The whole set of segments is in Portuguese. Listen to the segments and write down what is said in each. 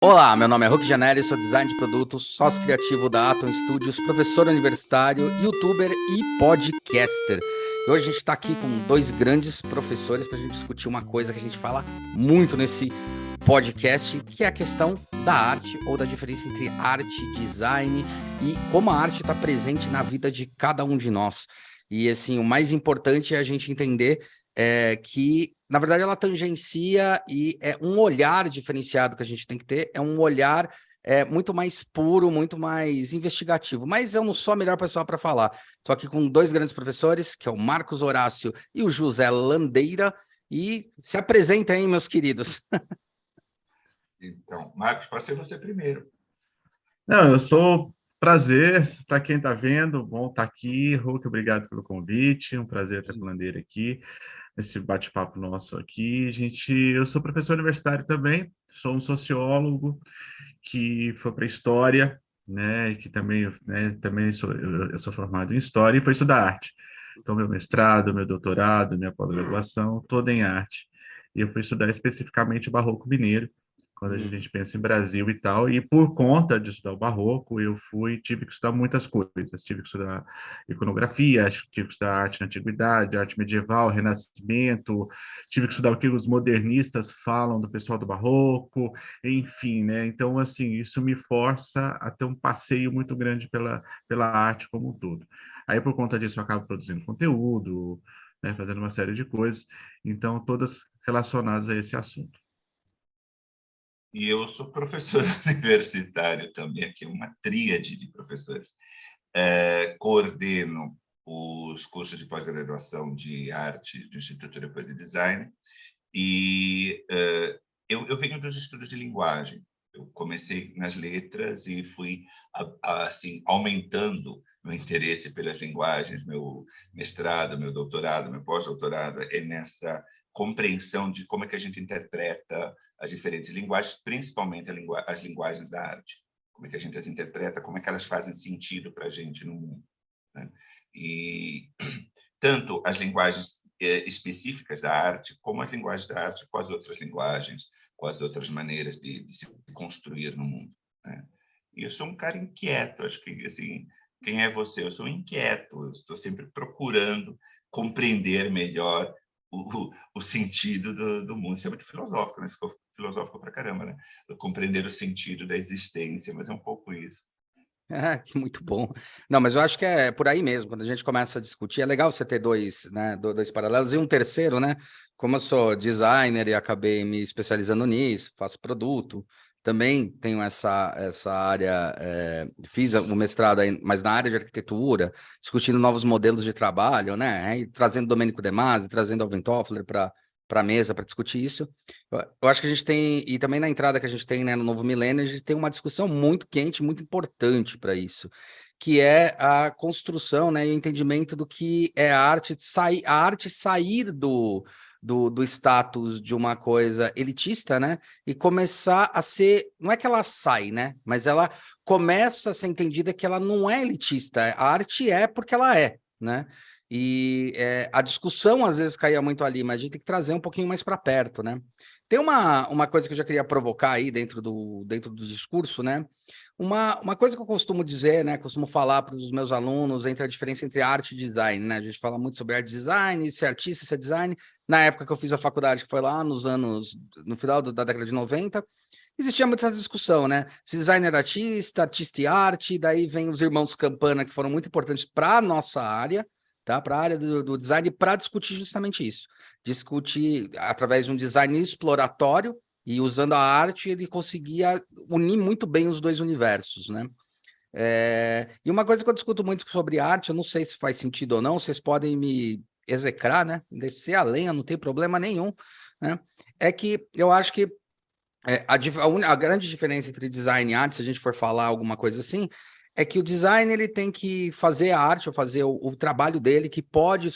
Olá, meu nome é Hulk Janelli, sou design de produtos, sócio criativo da Atom Studios, professor universitário, youtuber e podcaster. E hoje a gente está aqui com dois grandes professores para a gente discutir uma coisa que a gente fala muito nesse podcast, que é a questão da arte ou da diferença entre arte e design e como a arte está presente na vida de cada um de nós. E assim, o mais importante é a gente entender que, na verdade, ela tangencia e é um olhar diferenciado que a gente tem que ter, é um olhar muito mais puro, muito mais investigativo. Mas eu não sou a melhor pessoa para falar. Estou aqui com dois grandes professores, que é o Marcos Horácio e o José Landeira, e se apresentem aí, meus queridos. Então, Marcos, pode ser você primeiro. Não, eu sou prazer para quem está vendo, bom estar aqui. Hulk, obrigado pelo convite, um prazer estar com o Landeira aqui, nesse bate-papo nosso aqui. Eu sou professor universitário também, sou um sociólogo que foi para História, né, que também eu sou formado em História e fui estudar arte. Então, meu mestrado, meu doutorado, minha pós-graduação, toda em arte. E eu fui estudar especificamente o Barroco Mineiro, quando a gente pensa em Brasil e tal, e por conta de estudar o Barroco, tive que estudar muitas coisas, tive que estudar iconografia, tive que estudar arte na antiguidade, arte medieval, renascimento, tive que estudar o que os modernistas falam do pessoal do Barroco, enfim, né? Então, assim, isso me força a ter um passeio muito grande pela arte como um todo. Aí, por conta disso, eu acabo produzindo conteúdo, né, fazendo uma série de coisas, então, todas relacionadas a esse assunto. E eu sou professor universitário também, aqui uma tríade de professores. Coordeno os cursos de pós-graduação de arte do Instituto Europeu de Design e eu venho dos estudos de linguagem. Eu comecei nas letras e fui assim aumentando meu interesse pelas linguagens, meu mestrado, meu doutorado, meu pós-doutorado é nessa compreensão de como é que a gente interpreta as diferentes linguagens, principalmente as linguagens da arte. Como é que a gente as interpreta, como é que elas fazem sentido para a gente no mundo, né? E tanto as linguagens específicas da arte, como as linguagens da arte com as outras linguagens, com as outras maneiras de se construir no mundo, né? E eu sou um cara inquieto, acho que, assim, quem é você? Eu sou inquieto, eu estou sempre procurando compreender melhor o sentido do mundo. Isso é muito filosófico, né? Ficou filosófico pra caramba, né? Compreender o sentido da existência, mas é um pouco isso. Que muito bom. Não, mas eu acho que é por aí mesmo, quando a gente começa a discutir, é legal você ter dois, né, dois paralelos e um terceiro, né? Como eu sou designer e acabei me especializando nisso, faço produto, também tenho essa área, fiz o mestrado aí, mas na área de arquitetura, discutindo novos modelos de trabalho, né? E trazendo Domênico De Masi, trazendo Alvin Toffler para a mesa para discutir isso. Eu acho que a gente tem, e também na entrada que a gente tem, né, no novo milênio, a gente tem uma discussão muito quente, muito importante para isso, que é a construção, né, e o entendimento do que é a arte sair do status de uma coisa elitista, né, e começar a ser, não é que ela sai, né, mas ela começa a ser entendida que ela não é elitista, a arte é porque ela é, né. E a discussão às vezes caía muito ali, mas a gente tem que trazer um pouquinho mais para perto, né? Tem uma coisa que eu já queria provocar aí dentro do discurso, né? Uma coisa que eu costumo dizer, né? Costumo falar para os meus alunos entre a diferença entre arte e design, né? A gente fala muito sobre arte e design, ser artista, ser design. Na época que eu fiz a faculdade, que foi lá no final da década de 90, existia muita essa discussão, né? Se design era artista, artista e arte, daí vem os irmãos Campana, que foram muito importantes para a nossa área, tá? Para a área do design, para discutir justamente isso. Discutir através de um design exploratório e usando a arte, ele conseguia unir muito bem os dois universos, né? E uma coisa que eu discuto muito sobre arte, eu não sei se faz sentido ou não, vocês podem me execrar, né? Descer a lenha, não tem problema nenhum, né? É que eu acho que a grande diferença entre design e arte, se a gente for falar alguma coisa assim, é que o design ele tem que fazer a arte, ou fazer o trabalho dele, que pode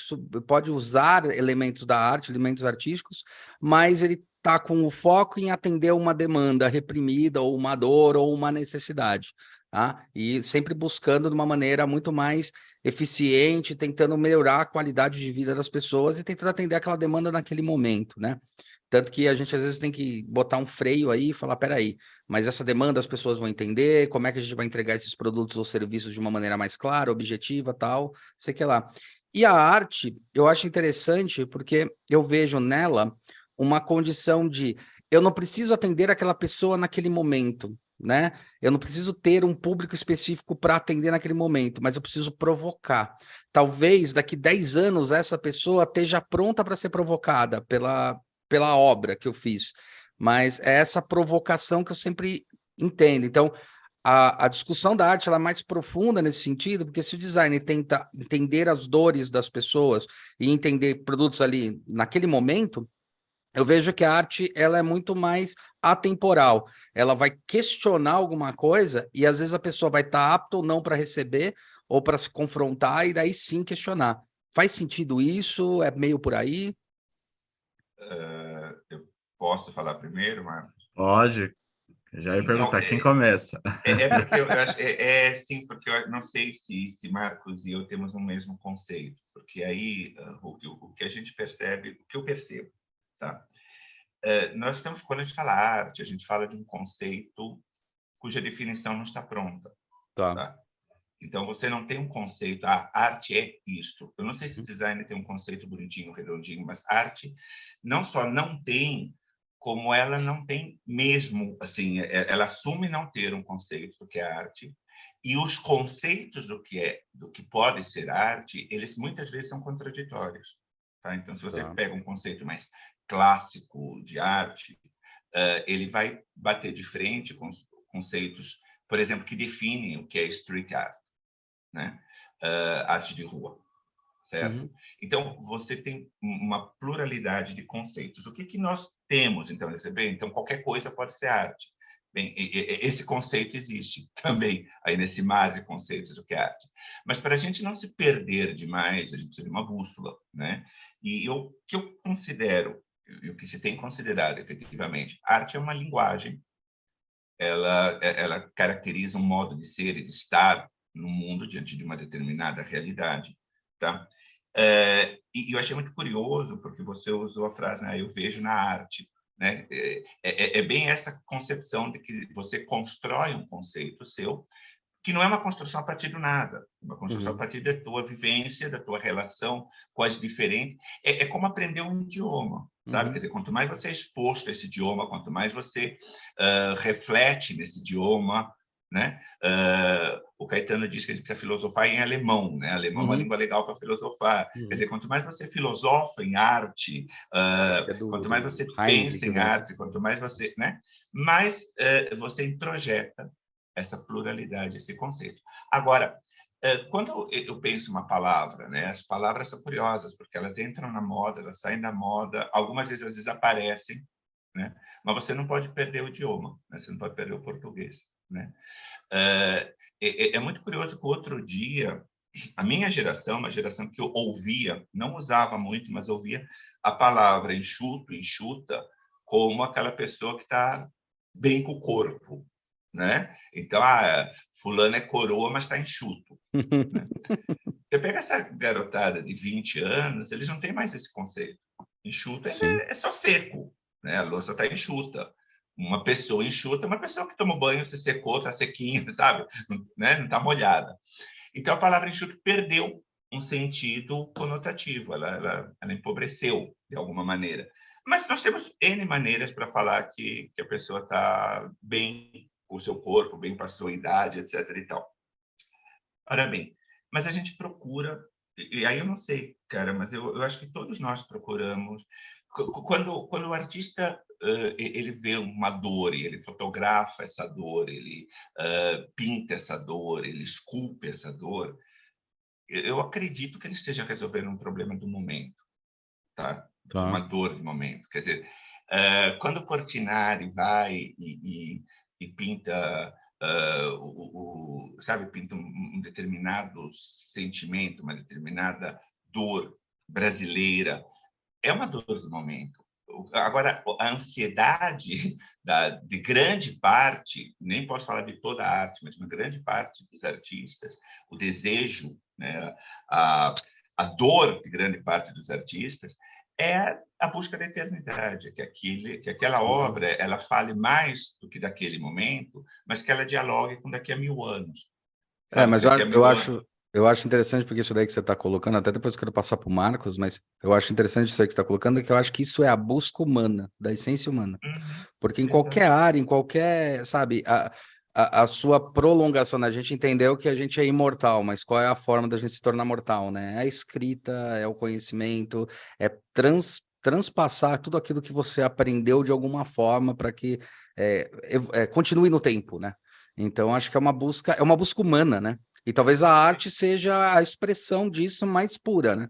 usar elementos da arte, elementos artísticos, mas ele está com o foco em atender uma demanda reprimida, ou uma dor, ou uma necessidade, tá? E sempre buscando de uma maneira muito mais eficiente, tentando melhorar a qualidade de vida das pessoas e tentando atender aquela demanda naquele momento, né? Tanto que a gente às vezes tem que botar um freio aí e falar, peraí, mas essa demanda as pessoas vão entender, como é que a gente vai entregar esses produtos ou serviços de uma maneira mais clara, objetiva, tal, sei que lá. E a arte, eu acho interessante porque eu vejo nela uma condição de eu não preciso atender aquela pessoa naquele momento, né? Eu não preciso ter um público específico para atender naquele momento, mas eu preciso provocar. Talvez daqui 10 anos essa pessoa esteja pronta para ser provocada pela obra que eu fiz. Mas é essa provocação que eu sempre entendo. Então, a discussão da arte ela é mais profunda nesse sentido, porque se o designer tenta entender as dores das pessoas e entender produtos ali naquele momento, eu vejo que a arte ela é muito mais atemporal. Ela vai questionar alguma coisa e às vezes a pessoa vai estar apta ou não para receber ou para se confrontar e daí sim questionar. Faz sentido isso? É meio por aí? Eu posso falar primeiro, Marcos? Pode. Eu já ia Então, perguntar quem começa. porque eu acho, sim, porque eu não sei se Marcos e eu temos o mesmo conceito, porque aí o que a gente percebe, o que eu percebo, tá? Nós estamos, quando a gente fala arte, a gente fala de um conceito cuja definição não está pronta, Tá. tá? Então, você não tem um conceito, arte é isto. Eu não sei se design tem um conceito bonitinho, redondinho, mas arte não só não tem, como ela não tem mesmo, assim, ela assume não ter um conceito do que é arte, e os conceitos do que pode ser arte, eles muitas vezes são contraditórios, tá? Então, se você Tá. pega um conceito mais clássico de arte, ele vai bater de frente com os conceitos, por exemplo, que definem o que é street art, né? Arte de rua, certo? Uhum. Então, você tem uma pluralidade de conceitos. O que nós temos, então, receber? Então, qualquer coisa pode ser arte. Bem, esse conceito existe também, aí nesse mar de conceitos do que é arte. Mas para a gente não se perder demais, a gente precisa de uma bússola, né? E o que eu considero, e o que se tem considerado efetivamente, arte é uma linguagem, ela caracteriza um modo de ser e de estar no mundo diante de uma determinada realidade, tá? E eu achei muito curioso porque você usou a frase, né, eu vejo na arte, né? É bem essa concepção de que você constrói um conceito seu que não é uma construção a partir do nada, é uma construção a Uhum. partir da tua vivência, da tua relação com as diferentes. É como aprender um idioma, sabe? Quer Uhum. dizer, quanto mais você é exposto a esse idioma, quanto mais você reflete nesse idioma, né? O Caetano diz que a gente precisa filosofar em alemão, né? Alemão é uma Uhum. língua legal para filosofar. Quer Uhum. dizer, quanto mais você filosofa em arte, Acho que é quanto mais do você Heinrich pensa que em vem isso. arte, quanto mais você, né? Mais você introjeta essa pluralidade, esse conceito. Agora, quando eu penso uma palavra, né, as palavras são curiosas, porque elas entram na moda, elas saem da moda, algumas vezes elas desaparecem, né, mas você não pode perder o idioma, né, você não pode perder o português. Né? É muito curioso que outro dia, a minha geração, uma geração que eu ouvia, não usava muito, mas ouvia a palavra enxuto, enxuta, como aquela pessoa que está bem com o corpo, né? Então, fulano é coroa, mas está enxuto, né? Você pega essa garotada de 20 anos, eles não têm mais esse conceito. Enxuto Sim. é só seco, né? A louça está enxuta. Uma pessoa enxuta é uma pessoa que toma banho, se secou, está sequinha, sabe? Né? Não está molhada. Então, a palavra enxuto perdeu um sentido conotativo, ela empobreceu de alguma maneira. Mas nós temos N maneiras para falar que a pessoa está bem com o seu corpo, bem com a sua idade, etc. e tal. Ora bem, mas a gente procura, e aí eu não sei, cara, mas eu acho que todos nós procuramos. Quando o artista ele vê uma dor e ele fotografa essa dor, ele pinta essa dor, ele esculpe essa dor, eu acredito que ele esteja resolvendo um problema do momento, tá? Uma Tá. dor do momento. Quer dizer, quando o Portinari vai e pinta, sabe, pinta um determinado sentimento, uma determinada dor brasileira, é uma dor do momento. Agora, a ansiedade de grande parte, nem posso falar de toda a arte, mas uma grande parte dos artistas, o desejo né? A dor de grande parte dos artistas é a busca da eternidade, que aquela obra ela fale mais do que daquele momento, mas que ela dialogue com daqui a 1000 anos. Sabe? Mas Daqui a 1000 anos. eu acho interessante, porque isso daí que você está colocando, até depois eu quero passar para o Marcos, mas eu acho interessante isso aí que você está colocando, que eu acho que isso é a busca humana, da essência humana. Porque em qualquer área, em qualquer, sabe, a sua prolongação, né? A gente entendeu que a gente é imortal, mas qual é a forma da gente se tornar mortal, né? É a escrita, é o conhecimento, é transpassar tudo aquilo que você aprendeu de alguma forma para que continue no tempo, né? Então, acho que é uma busca humana, né? E talvez a arte seja a expressão disso mais pura, né?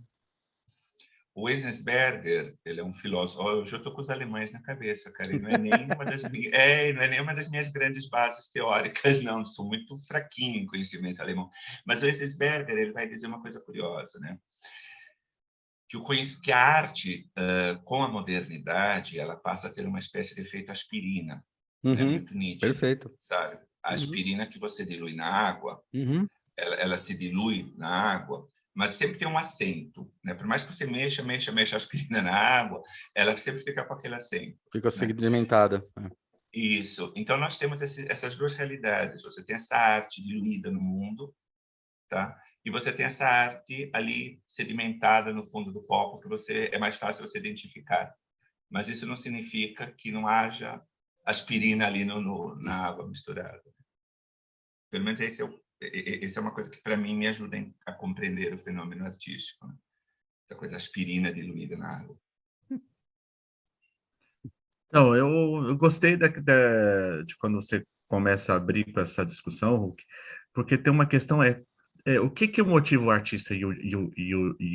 O Enzensberger, ele é um filósofo. Hoje eu estou com os alemães na cabeça, cara. Ele não é nem uma das não é nem uma das minhas grandes bases teóricas, não. Sou muito fraquinho em conhecimento alemão. Mas o Enzensberger, ele vai dizer uma coisa curiosa, né? Que a arte, com a modernidade, ela passa a ter uma espécie de efeito aspirina, né? Muito nítido, perfeito. sabe? A aspirina que você dilui na água, ela se dilui na água, mas sempre tem um acento, né? Por mais que você mexa a aspirina na água, ela sempre fica com aquele acento. Fica né? sedimentada. Isso. Então, nós temos essas duas realidades. Você tem essa arte diluída no mundo, tá? E você tem essa arte ali sedimentada no fundo do copo, que é mais fácil você identificar. Mas isso não significa que não haja aspirina ali na água misturada. Pelo menos esse é uma coisa que, para mim, me ajuda a compreender o fenômeno artístico. Né? Essa coisa aspirina diluída na água. Então, eu gostei de quando você começa a abrir com essa discussão, Hulk, porque tem uma questão, o que motiva o artista e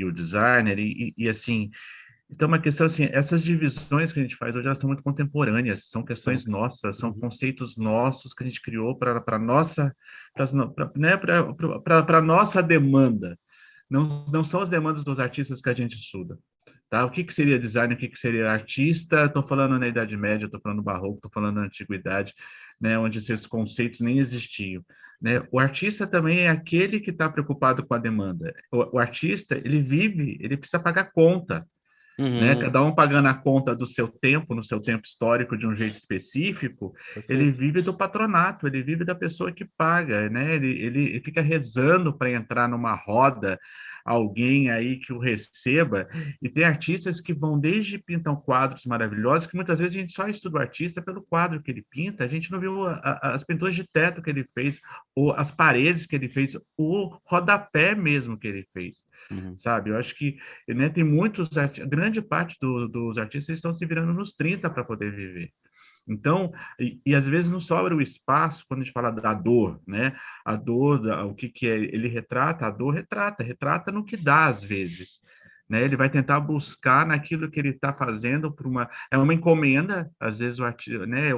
o designer, assim, então uma questão assim, essas divisões que a gente faz hoje, elas são muito contemporâneas, são questões nossas, são conceitos nossos que a gente criou para nossa, né, para nossa demanda, não são as demandas dos artistas que a gente estuda. Tá? O que seria design, o que seria artista? Estou falando na Idade Média, estou falando no Barroco, estou falando na Antiguidade, né, onde esses conceitos nem existiam. Né? O artista também é aquele que está preocupado com a demanda. O artista, ele precisa pagar conta. Né? Cada um pagando a conta do seu tempo, no seu tempo histórico, de um jeito específico, ele vive do patronato, ele vive da pessoa que paga, né? Ele fica rezando para entrar numa roda, alguém aí que o receba, e tem artistas que vão desde pintam quadros maravilhosos, que muitas vezes a gente só estuda o artista pelo quadro que ele pinta, a gente não viu as pinturas de teto que ele fez, ou as paredes que ele fez, o rodapé mesmo que ele fez, sabe? Eu acho que, né, tem muitos, grande parte dos artistas estão se virando nos 30 para poder viver. Então, e às vezes não sobra o espaço quando a gente fala da dor, né? A dor, o que é, ele retrata, a dor retrata no que dá às vezes, né? Ele vai tentar buscar naquilo que ele está fazendo por é uma encomenda, às vezes o artista, né?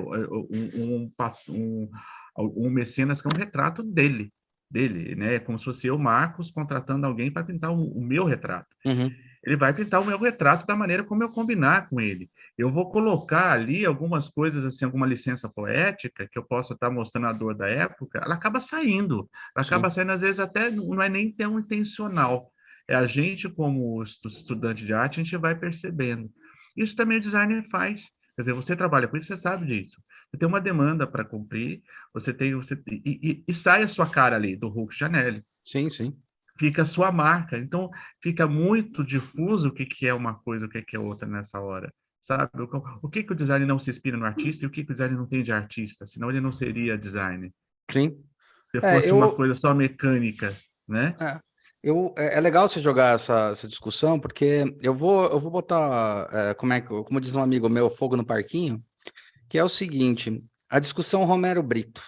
Um mecenas que é um retrato dele, né? Como se fosse eu, Marcos, contratando alguém para pintar o meu retrato. Ele vai pintar o meu retrato da maneira como eu combinar com ele. Eu vou colocar ali algumas coisas, assim, alguma licença poética que eu possa estar mostrando a dor da época, ela acaba saindo. Ela acaba saindo, às vezes, até não é nem tão intencional. É a gente, como estudante de arte, a gente vai percebendo. Isso também o designer faz. Quer dizer, você trabalha com isso, você sabe disso. Você tem uma demanda para cumprir, e sai a sua cara ali, do Hulk Janelli. Sim, sim. Fica a sua marca. Então, fica muito difuso o que é uma coisa, o que é outra nessa hora, sabe? O que o design não se inspira no artista e o que o design não tem de artista, senão ele não seria design. Sim. Se fosse uma coisa só mecânica, né? É legal você jogar essa discussão, porque eu vou botar, como diz um amigo meu, fogo no parquinho, que é o seguinte, a discussão Romero Brito.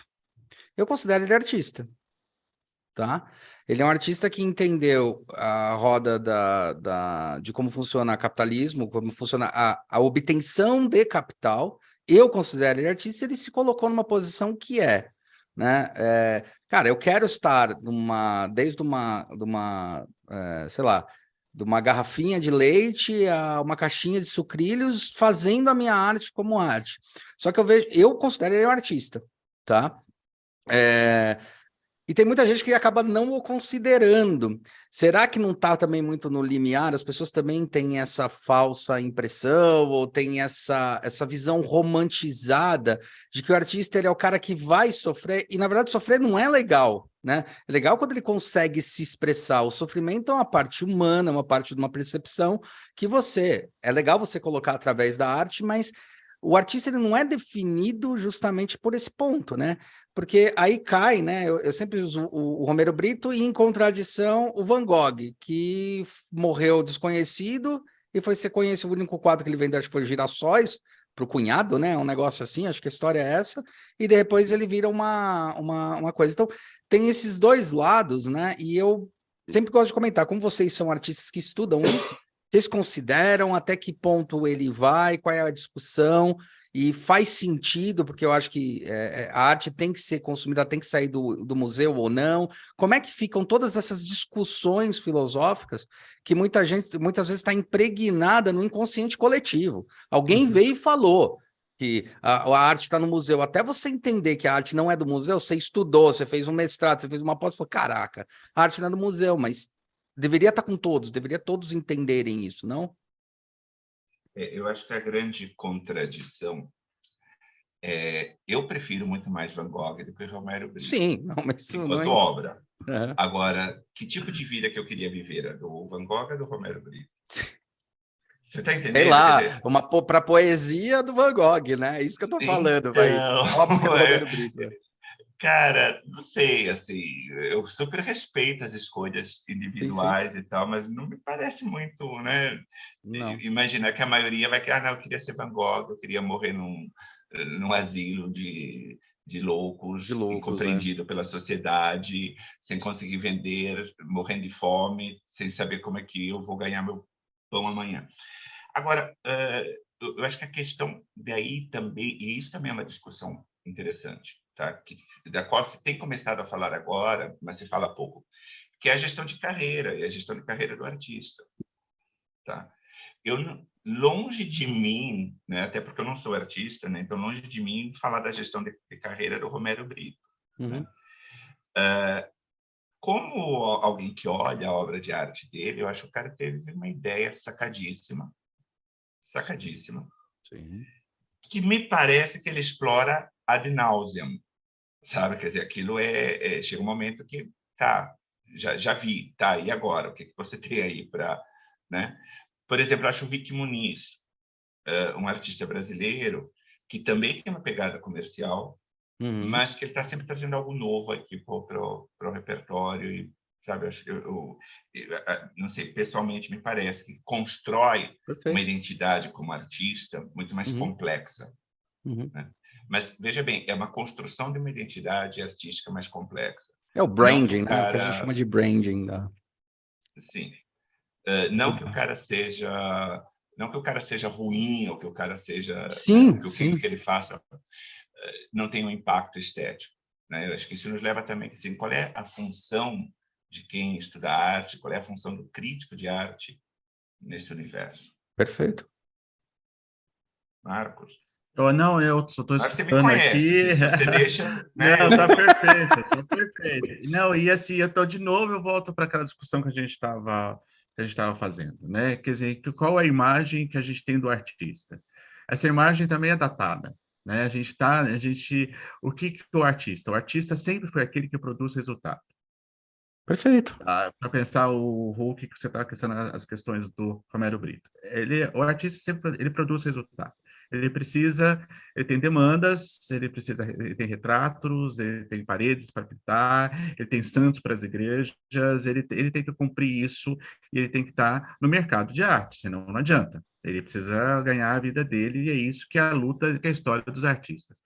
Eu considero ele artista, tá? Ele é um artista que entendeu a roda de como funciona o capitalismo, como funciona a obtenção de capital. Eu considero ele artista, ele se colocou numa posição que né? Cara, eu quero estar desde sei lá, de uma garrafinha de leite a uma caixinha de sucrilhos, fazendo a minha arte como arte. Só que eu considero ele um artista, tá? E tem muita gente que acaba não o considerando. Será que não está também muito no limiar? As pessoas também têm essa falsa impressão ou têm essa visão romantizada de que o artista ele é o cara que vai sofrer, e na verdade sofrer não é legal, né? É legal quando ele consegue se expressar. O sofrimento é uma parte humana, uma parte de uma percepção que é legal você colocar através da arte, mas o artista ele não é definido justamente por esse ponto, né? Porque aí cai, né? Eu sempre uso o Romero Brito e, em contradição, o Van Gogh, que morreu desconhecido e foi ser conhecido. O único quadro que ele vendeu, acho que foi Girassóis, para o cunhado, né? Um negócio assim, acho que a história é essa. E depois ele vira uma coisa. Então, tem esses dois lados, né? E eu sempre gosto de comentar, como vocês são artistas que estudam isso, vocês consideram até que ponto ele vai, qual é a discussão? E faz sentido, porque eu acho que a arte tem que ser consumida, tem que sair do museu ou não. Como é que ficam todas essas discussões filosóficas que muitas vezes está impregnada no inconsciente coletivo? Alguém veio e falou que a arte está no museu. Até você entender que a arte não é do museu, você estudou, você fez um mestrado, você fez uma pós, falou, caraca, a arte não é do museu, mas deveria estar com todos, deveria todos entenderem isso, não? Eu acho que a grande contradição eu prefiro muito mais Van Gogh do que Romero Brito, Sim, não, mas isso não enquanto é... obra. É. Agora, que tipo de vida que eu queria viver? A do Van Gogh ou do Romero Brito? Você está Sei entendendo? Quer lá, dizer, para poesia do Van Gogh, né? É isso que eu tô falando, mas então, cala a boca do Romero Brito. Né? cara, não sei, assim, eu super respeito as escolhas Sim, sim. individuais e tal, mas não me parece muito, né? Não. Imaginar que a maioria vai querer, não, eu queria ser Van Gogh, eu queria morrer num asilo de De loucos, loucos, é. incompreendido pela sociedade, sem conseguir vender, morrendo de fome, sem saber como é que eu vou ganhar meu pão amanhã. Agora, eu acho que a questão daí também, e isso também é uma discussão interessante, tá? Da qual se tem começado a falar agora, mas se fala pouco, que é a gestão de carreira, e a gestão de carreira do artista. Tá? Longe de mim, né, até porque eu não sou artista, né, então longe de mim falar da gestão de carreira do Romero Brito. Uhum. Né? Como alguém que olha a obra de arte dele, eu acho que o cara teve uma ideia sacadíssima, Sim. que me parece que ele explora ad nauseam, sabe? Quer dizer, aquilo chega um momento que, tá, já vi, tá, e agora? O que você tem aí para... Né? Por exemplo, eu acho o Vic Muniz, um artista brasileiro, que também tem uma pegada comercial, Uhum. mas que ele está sempre trazendo algo novo aqui para o repertório, e, sabe, não sei, pessoalmente me parece que constrói uma Perfeito. identidade como artista muito mais Uhum. complexa. Uhum. Né? Mas, veja bem, é uma construção de uma identidade artística mais complexa. É o Não que branding, o né? O que a gente chama cara... de branding da... Sim, não que o cara seja... Não que o cara seja ruim, ou que o cara seja... Né, Sim, que o sim. que ele faça não tenha um impacto estético. Né? Eu acho que isso nos leva também assim, qual é a função de quem estuda arte, qual é a função do crítico de arte nesse universo. Perfeito. Marcos? Não, eu só estou Acho que você me escutando conhece, aqui. se você deixa... Né, Não, tá perfeito, tá perfeito. Não, e assim, de novo, eu volto para aquela discussão que a gente estava fazendo, né? Quer dizer, qual a imagem que a gente tem do artista? Essa imagem também é datada, né? O que o artista? O artista sempre foi aquele que produz resultado. Perfeito. Tá? Para pensar o Hulk que você está questionando as questões do Romero Brito. O artista sempre ele produz resultado. Ele tem demandas, ele tem retratos, ele tem paredes para pintar, ele tem santos para as igrejas, ele tem que cumprir isso e ele tem que estar no mercado de arte, senão não adianta. Ele precisa ganhar a vida dele e é isso que é a luta, que é a história dos artistas.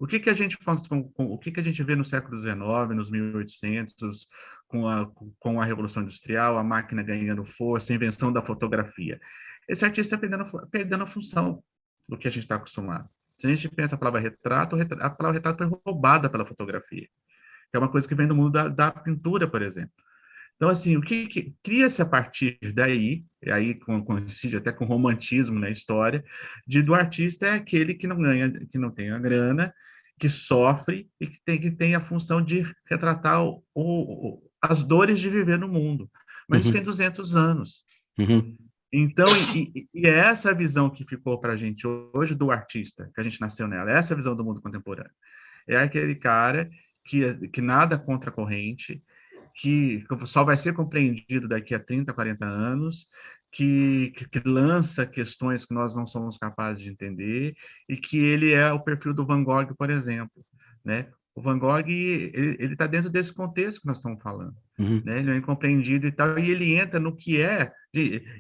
O que a gente vê no século XIX, nos 1800, com a Revolução Industrial, a máquina ganhando força, a invenção da fotografia? Esse artista está perdendo a função do que a gente está acostumado. Se a gente pensa a palavra retrato, a palavra retrato foi roubada pela fotografia, que é uma coisa que vem do mundo da pintura, por exemplo. Então, assim, o que cria-se a partir daí, e aí coincide até com o romantismo na história, do artista é aquele que não ganha, que não tem a grana, que sofre e que tem a função de retratar as dores de viver no mundo. Mas isso tem 200 anos. Uhum. Então, e é essa visão que ficou para a gente hoje do artista, que a gente nasceu nela, é essa visão do mundo contemporâneo. É aquele cara que nada contra a corrente, que só vai ser compreendido daqui a 30, 40 anos, que lança questões que nós não somos capazes de entender, e que ele é o perfil do Van Gogh, por exemplo, né? O Van Gogh, ele está dentro desse contexto que nós estamos falando, Uhum. né? Ele é incompreendido e tal, e ele entra no que é...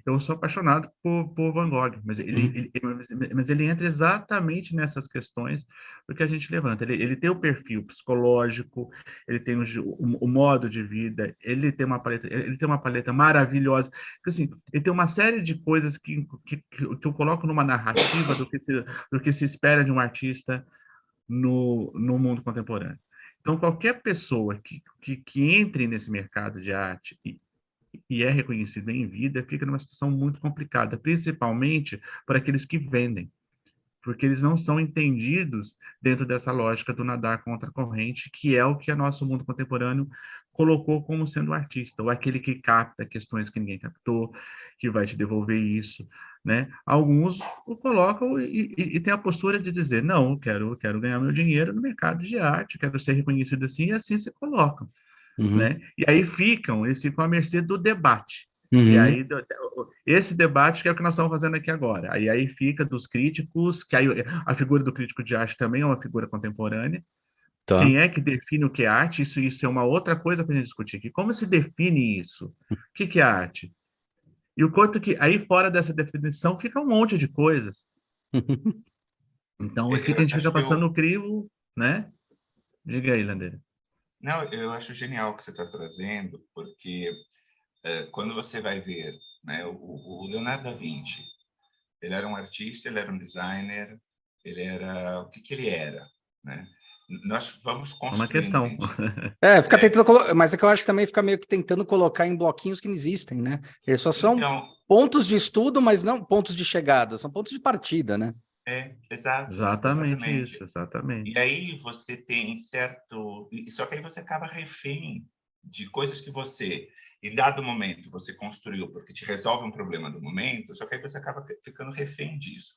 Eu sou apaixonado por Van Gogh, mas Uhum. mas ele entra exatamente nessas questões do que a gente levanta. Ele tem o perfil psicológico, ele tem o modo de vida, ele tem uma paleta maravilhosa. Assim, ele tem uma série de coisas que eu coloco numa narrativa do que se espera de um artista no mundo contemporâneo. Então, qualquer pessoa que entre nesse mercado de arte e é reconhecido em vida, fica numa situação muito complicada, principalmente para aqueles que vendem, porque eles não são entendidos dentro dessa lógica do nadar contra a corrente, que é o que o nosso mundo contemporâneo colocou como sendo o artista, ou aquele que capta questões que ninguém captou, que vai te devolver isso, né? Alguns o colocam e tem a postura de dizer, não, quero ganhar meu dinheiro no mercado de arte, quero ser reconhecido assim, e assim se colocam, Uhum. né? E aí eles ficam à mercê do debate. E Uhum. aí, esse debate que é o que nós estamos fazendo aqui agora. Aí fica dos críticos, que aí a figura do crítico de arte também é uma figura contemporânea. Tá. Quem é que define o que é arte? Isso é uma outra coisa para a gente discutir aqui. Como se define isso? O que é arte? E o quanto que aí fora dessa definição fica um monte de coisas. Então, Eu a gente fica acho que passando o crivo, né? Diga aí, Landeira. não, eu acho genial o que você está trazendo, porque quando você vai ver, né, o Leonardo da Vinci, ele era um artista, ele era um designer, ele era o que ele era, né? Nós vamos É uma construindo questão. dentro. Fica tentando mas é que eu acho que também fica meio que tentando colocar em bloquinhos que não existem, né? Eles só são Então, pontos de estudo, mas não pontos de chegada, são pontos de partida, né? exato, Exatamente isso, exatamente. exatamente. E aí você tem certo, só que aí você acaba refém de coisas que você, em dado momento, você construiu porque te resolve um problema do momento, só que aí você acaba ficando refém disso.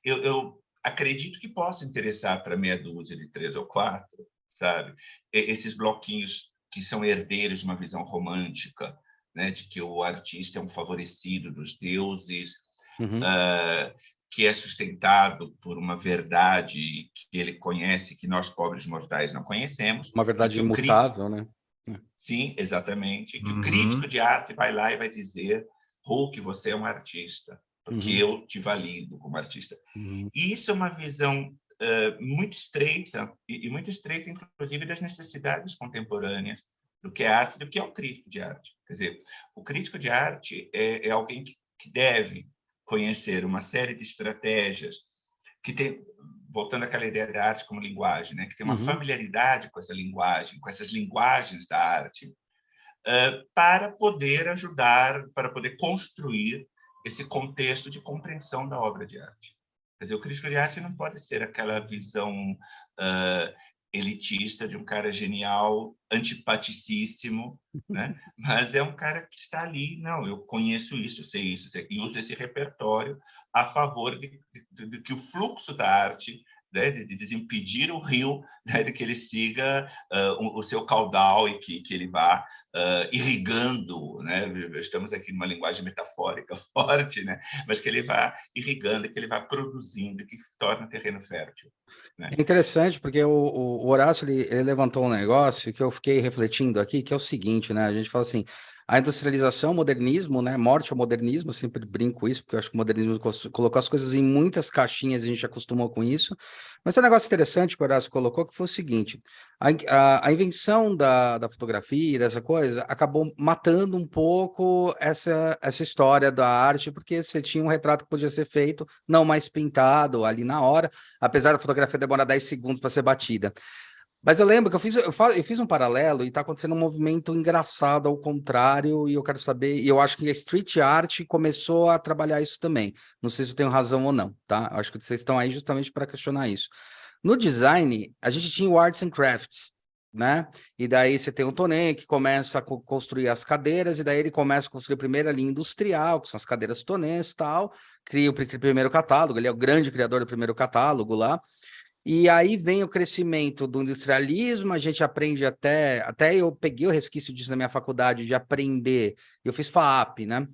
Eu acredito que possa interessar para meia dúzia de 3 ou 4, sabe? Esses bloquinhos que são herdeiros de uma visão romântica, né? De que o artista é um favorecido dos deuses, Uhum. que é sustentado por uma verdade que ele conhece, que nós pobres mortais não conhecemos, Uma e verdade que o crítico, imutável, né? sim, exatamente, que o crítico Uhum. de arte vai lá e vai dizer, Hulk, você é um artista, porque Uhum. eu te valido como artista. Uhum. E isso é uma visão muito estreita, e muito estreita, inclusive, das necessidades contemporâneas do que é arte, do que é o crítico de arte. Quer dizer, o crítico de arte é alguém que deve conhecer uma série de estratégias que tem, voltando àquela ideia da arte como linguagem, né, que tem uma Uhum. familiaridade com essa linguagem, com essas linguagens da arte, para poder ajudar, para poder construir esse contexto de compreensão da obra de arte. Quer dizer, o crítico de arte não pode ser aquela visão elitista de um cara genial, antipaticíssimo, né? Mas é um cara que está ali, não, eu conheço isso, sei isso, e uso esse repertório a favor de que o fluxo da arte, né, de desimpedir o rio, né, de que ele siga o seu caudal e que ele vá irrigando, né? Estamos aqui numa linguagem metafórica forte, né? Mas que ele vá irrigando, que ele vá produzindo, que torna o terreno fértil. Né? É interessante porque o Horácio ele levantou um negócio que eu fiquei refletindo aqui, que é o seguinte, né? A gente fala assim, a industrialização, o modernismo, né? Morte ao modernismo, eu sempre brinco isso, porque eu acho que o modernismo colocou as coisas em muitas caixinhas e a gente acostumou com isso. Mas tem um negócio interessante que o Horácio colocou, que foi o seguinte: a invenção da fotografia, dessa coisa, acabou matando um pouco essa história da arte, porque você tinha um retrato que podia ser feito, não mais pintado ali na hora, apesar da fotografia demorar 10 segundos para ser batida. Mas eu lembro que eu fiz um paralelo e está acontecendo um movimento engraçado ao contrário, e eu quero saber, e eu acho que a street art começou a trabalhar isso também. Não sei se eu tenho razão ou não, tá? Eu acho que vocês estão aí justamente para questionar isso. No design, a gente tinha o Arts and Crafts, né? E daí você tem o Toné, que começa a construir as cadeiras, e daí ele começa a construir a primeira linha industrial, que são as cadeiras Tonês e tal, cria o primeiro catálogo, ele é o grande criador do primeiro catálogo lá. E aí vem o crescimento do industrialismo, a gente aprende até eu peguei o resquício disso na minha faculdade, de aprender, eu fiz FAAP, né?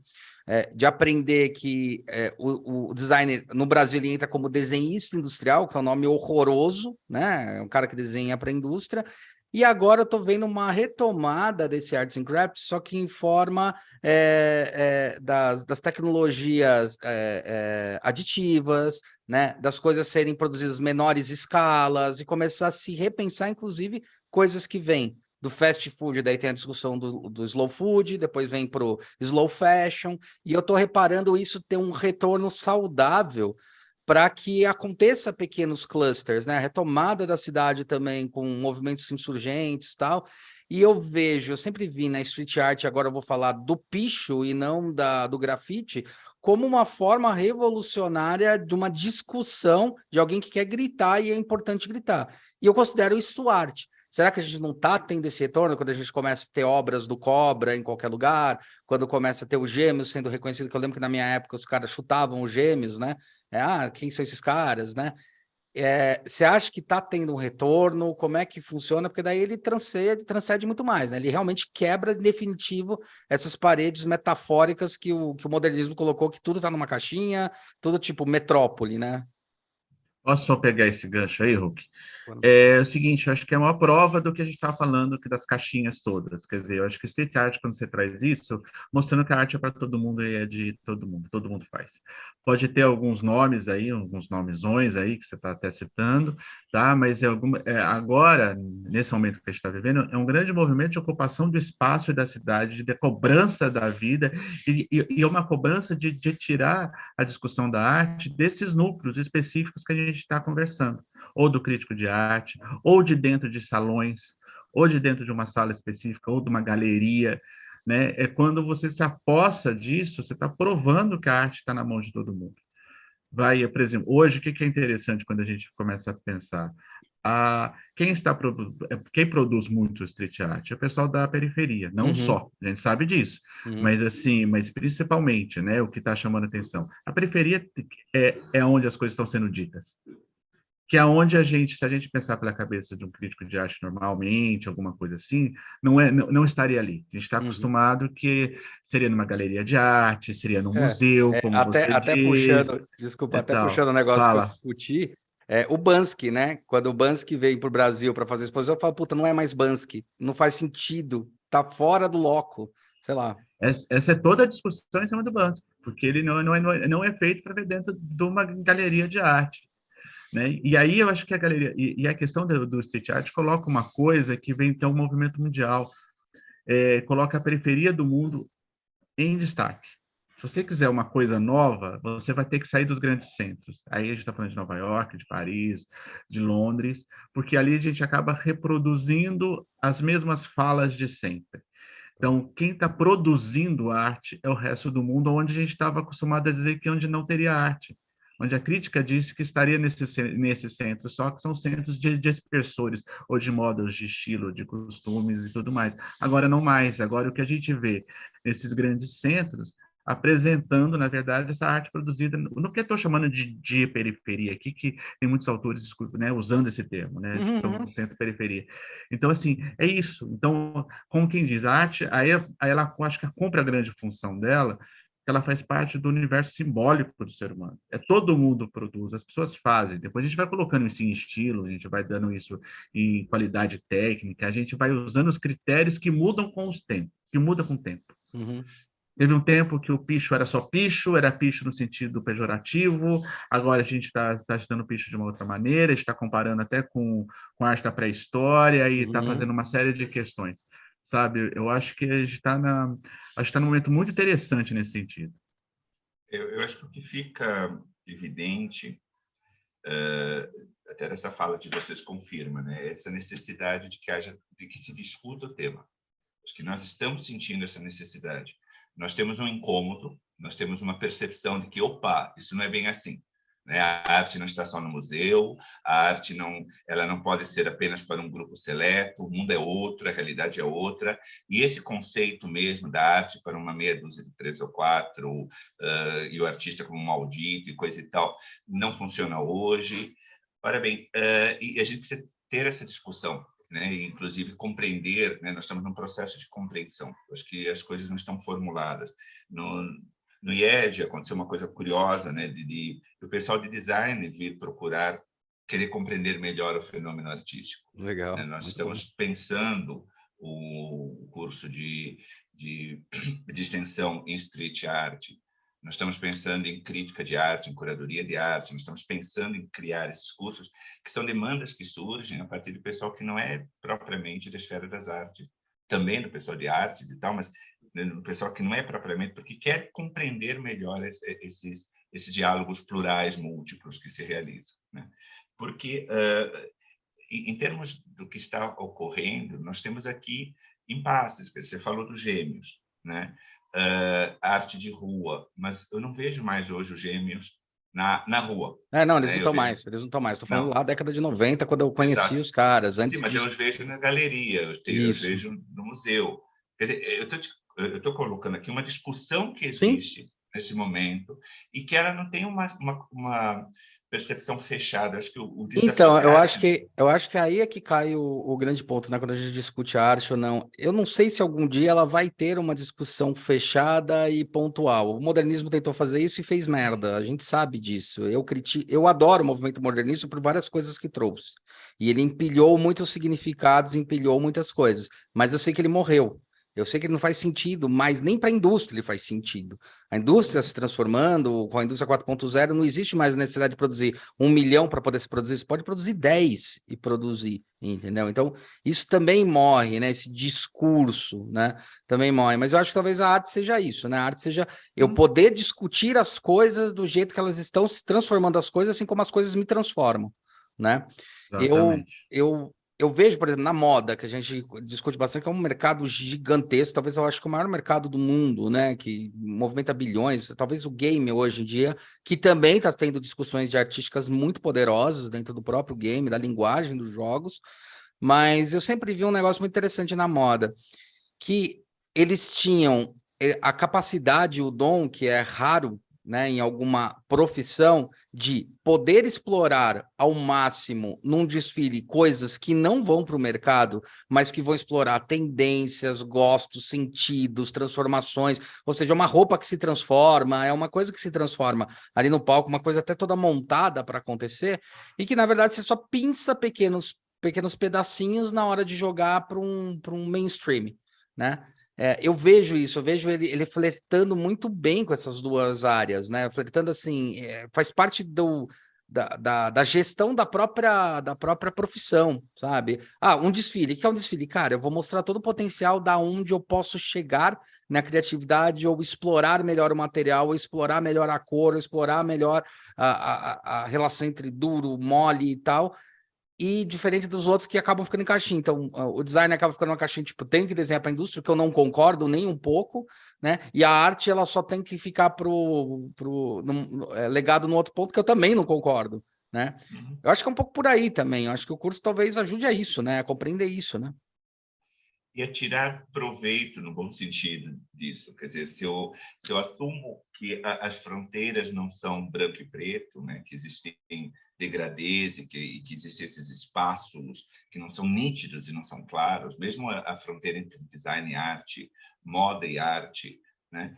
De aprender que o designer, no Brasil, ele entra como desenhista industrial, que é um nome horroroso, né? É um cara que desenha para a indústria, e agora eu estou vendo uma retomada desse Arts and Crafts, só que em forma das tecnologias aditivas, né, das coisas serem produzidas em menores escalas e começar a se repensar, inclusive, coisas que vêm do fast food, daí tem a discussão do slow food, depois vem para o slow fashion, e eu estou reparando isso ter um retorno saudável para que aconteça pequenos clusters, né? A retomada da cidade também com movimentos insurgentes e tal. E eu sempre vi na street art, agora eu vou falar do picho e não do grafite, como uma forma revolucionária de uma discussão de alguém que quer gritar e é importante gritar. E eu considero isso arte. Será que a gente não está tendo esse retorno quando a gente começa a ter obras do Cobra em qualquer lugar, quando começa a ter os Gêmeos sendo reconhecido, que eu lembro que na minha época os caras chutavam os Gêmeos, né? Quem são esses caras, né? Você acha que está tendo um retorno? Como é que funciona? Porque daí ele transcende muito mais, né? Ele realmente quebra em definitivo essas paredes metafóricas que o modernismo colocou, que tudo está numa caixinha, tudo tipo metrópole, né? Posso só pegar esse gancho aí, Hulk? É o seguinte, eu acho que é uma prova do que a gente está falando aqui das caixinhas todas. Quer dizer, eu acho que o street art, quando você traz isso, mostrando que a arte é para todo mundo e é de todo mundo faz. Pode ter alguns nomes aí, alguns nomezões aí que você está até citando, tá? Mas agora, nesse momento que a gente está vivendo, é um grande movimento de ocupação do espaço e da cidade, de cobrança da vida, e é uma cobrança de tirar a discussão da arte desses núcleos específicos que a gente está conversando, ou do crítico de arte, ou de dentro de salões, ou de dentro de uma sala específica, ou de uma galeria, né? É quando você se aposta disso, você está provando que a arte está na mão de todo mundo. Por exemplo, hoje, o que é interessante quando a gente começa a pensar? Quem produz muito street art é o pessoal da periferia, não só, a gente sabe disso, mas principalmente, né, o que está chamando a atenção. A periferia é onde as coisas estão sendo ditas, que é onde se a gente pensar pela cabeça de um crítico de arte normalmente, alguma coisa assim, não estaria ali. A gente está acostumado que seria numa galeria de arte, seria num museu, como até, você até diz, puxando, desculpa, e até tal. puxando um negócio que eu Fala. discuti, o Banksy, né? Quando o Banksy veio para o Brasil para fazer exposição, eu falo, puta, não é mais Banksy, não faz sentido, tá fora do loco, sei lá. Essa é toda a discussão em cima do Banksy, porque ele não é feito para ver dentro de uma galeria de arte. Né? E aí eu acho que a galeria e a questão do street art coloca uma coisa que vem ter um movimento mundial, coloca a periferia do mundo em destaque. Se você quiser uma coisa nova, você vai ter que sair dos grandes centros. Aí a gente está falando de Nova York, de Paris, de Londres, porque ali a gente acaba reproduzindo as mesmas falas de sempre. Então, quem está produzindo arte é o resto do mundo, onde a gente estava acostumado a dizer que onde não teria arte, onde a crítica disse que estaria nesse centro, só que são centros de dispersores, ou de modas de estilo, de costumes e tudo mais. Agora não mais, agora o que a gente vê nesses grandes centros, apresentando, na verdade, essa arte produzida no que eu estou chamando de periferia aqui, que tem muitos autores, né, usando esse termo, né, que são centro-periferia. Então, assim, é isso. Então, como quem diz, a arte, aí ela acho que cumpre a grande função dela, que ela faz parte do universo simbólico do ser humano. Todo mundo produz, as pessoas fazem. Depois a gente vai colocando isso em estilo, a gente vai dando isso em qualidade técnica, a gente vai usando os critérios que mudam com os tempos, que mudam com o tempo. Teve um tempo que o picho era só picho, era picho no sentido pejorativo, agora a gente está estudando picho de uma outra maneira, está comparando até com a arte da pré-história e está fazendo uma série de questões, sabe? Eu acho que a gente está num momento muito interessante nesse sentido. Eu acho que o que fica evidente, até dessa fala de vocês confirma, né? Essa necessidade de que se discuta o tema. Acho que nós estamos sentindo essa necessidade. Nós temos um incômodo, nós temos uma percepção de que, opa, isso não é bem assim. né? A arte não está só no museu, a arte ela não pode ser apenas para um grupo seleto, o mundo é outro, a realidade é outra, e esse conceito mesmo da arte para uma meia dúzia de 3 ou 4, e o artista como um maldito e coisa e tal, não funciona hoje. Ora bem, e a gente precisa ter essa discussão, né? E, inclusive, compreender, né? Nós estamos num processo de compreensão. Acho que as coisas não estão formuladas. No IED aconteceu uma coisa curiosa, né? O pessoal de design vir procurar querer compreender melhor o fenômeno artístico. Legal, Né? Nós muito bom. estamos pensando o curso de extensão em street art. Nós estamos pensando em crítica de arte, em curadoria de arte, nós estamos pensando em criar esses cursos, que são demandas que surgem a partir do pessoal que não é propriamente da esfera das artes, também do pessoal de artes e tal, mas do pessoal que não é propriamente, porque quer compreender melhor esses diálogos plurais, múltiplos que se realizam. Né? Porque, em termos do que está ocorrendo, nós temos aqui impasses, que você falou dos gêmeos, né? Arte de rua, mas eu não vejo mais hoje os gêmeos na rua. Não, eles Né? não estão mais, eles não estão mais. Estou falando Não, lá da década de 90, quando eu conheci exato. os caras, Sim, antes mas eu disso. os vejo na galeria, eu os Isso. vejo no museu. Quer dizer, eu estou colocando aqui uma discussão que Sim. existe nesse momento e que ela não tem uma percepção fechada. Acho que o desafio Então, é arte. eu acho que aí é que cai o grande ponto, né? Quando a gente discute arte ou não. Eu não sei se algum dia ela vai ter uma discussão fechada e pontual. O modernismo tentou fazer isso e fez merda. A gente sabe disso. Eu adoro o movimento modernista por várias coisas que trouxe. E ele empilhou muitos significados, empilhou muitas coisas. Mas eu sei que ele morreu. Eu sei que ele não faz sentido, mas nem para a indústria ele faz sentido. A indústria se transformando, com a indústria 4.0, não existe mais necessidade de produzir 1 milhão para poder se produzir, você pode produzir 10 e produzir, entendeu? Então, isso também morre, né? Esse discurso, né? Também morre. Mas eu acho que talvez a arte seja isso, né? A arte seja eu poder discutir as coisas do jeito que elas estão se transformando as coisas, assim como as coisas me transformam, né? Exatamente. Eu vejo, por exemplo, na moda, que a gente discute bastante, que é um mercado gigantesco, talvez eu acho que o maior mercado do mundo, né? Que movimenta bilhões, talvez o game hoje em dia, que também está tendo discussões de artísticas muito poderosas dentro do próprio game, da linguagem dos jogos, mas eu sempre vi um negócio muito interessante na moda, que eles tinham a capacidade, o dom, que é raro, né, em alguma profissão, de poder explorar ao máximo num desfile coisas que não vão para o mercado, mas que vão explorar tendências, gostos, sentidos, transformações, ou seja, uma roupa que se transforma, é uma coisa que se transforma ali no palco, uma coisa até toda montada para acontecer, e que na verdade você só pinça pequenos pedacinhos na hora de jogar para um mainstream, né? Eu vejo isso, eu vejo ele flertando muito bem com essas duas áreas, né? Flertando assim, faz parte da gestão da própria profissão, sabe? Um desfile, o que é um desfile? Cara, eu vou mostrar todo o potencial da onde eu posso chegar na criatividade, ou explorar melhor o material, ou explorar melhor a cor, ou explorar melhor a relação entre duro, mole e tal. E diferente dos outros que acabam ficando em caixinha. Então, o design acaba ficando uma caixinha, tipo, tem que desenhar para a indústria, que eu não concordo nem um pouco, né? E a arte, ela só tem que ficar legado no outro ponto, que eu também não concordo, né? Uhum. Eu acho que é um pouco por aí também. Eu acho que o curso talvez ajude a isso, né? A compreender isso, né? E a tirar proveito, no bom sentido, disso. Quer dizer, se eu assumo que as fronteiras não são branco e preto, né? Que existem degradês e que existem esses espaços que não são nítidos e não são claros, mesmo a fronteira entre design e arte, moda e arte, né?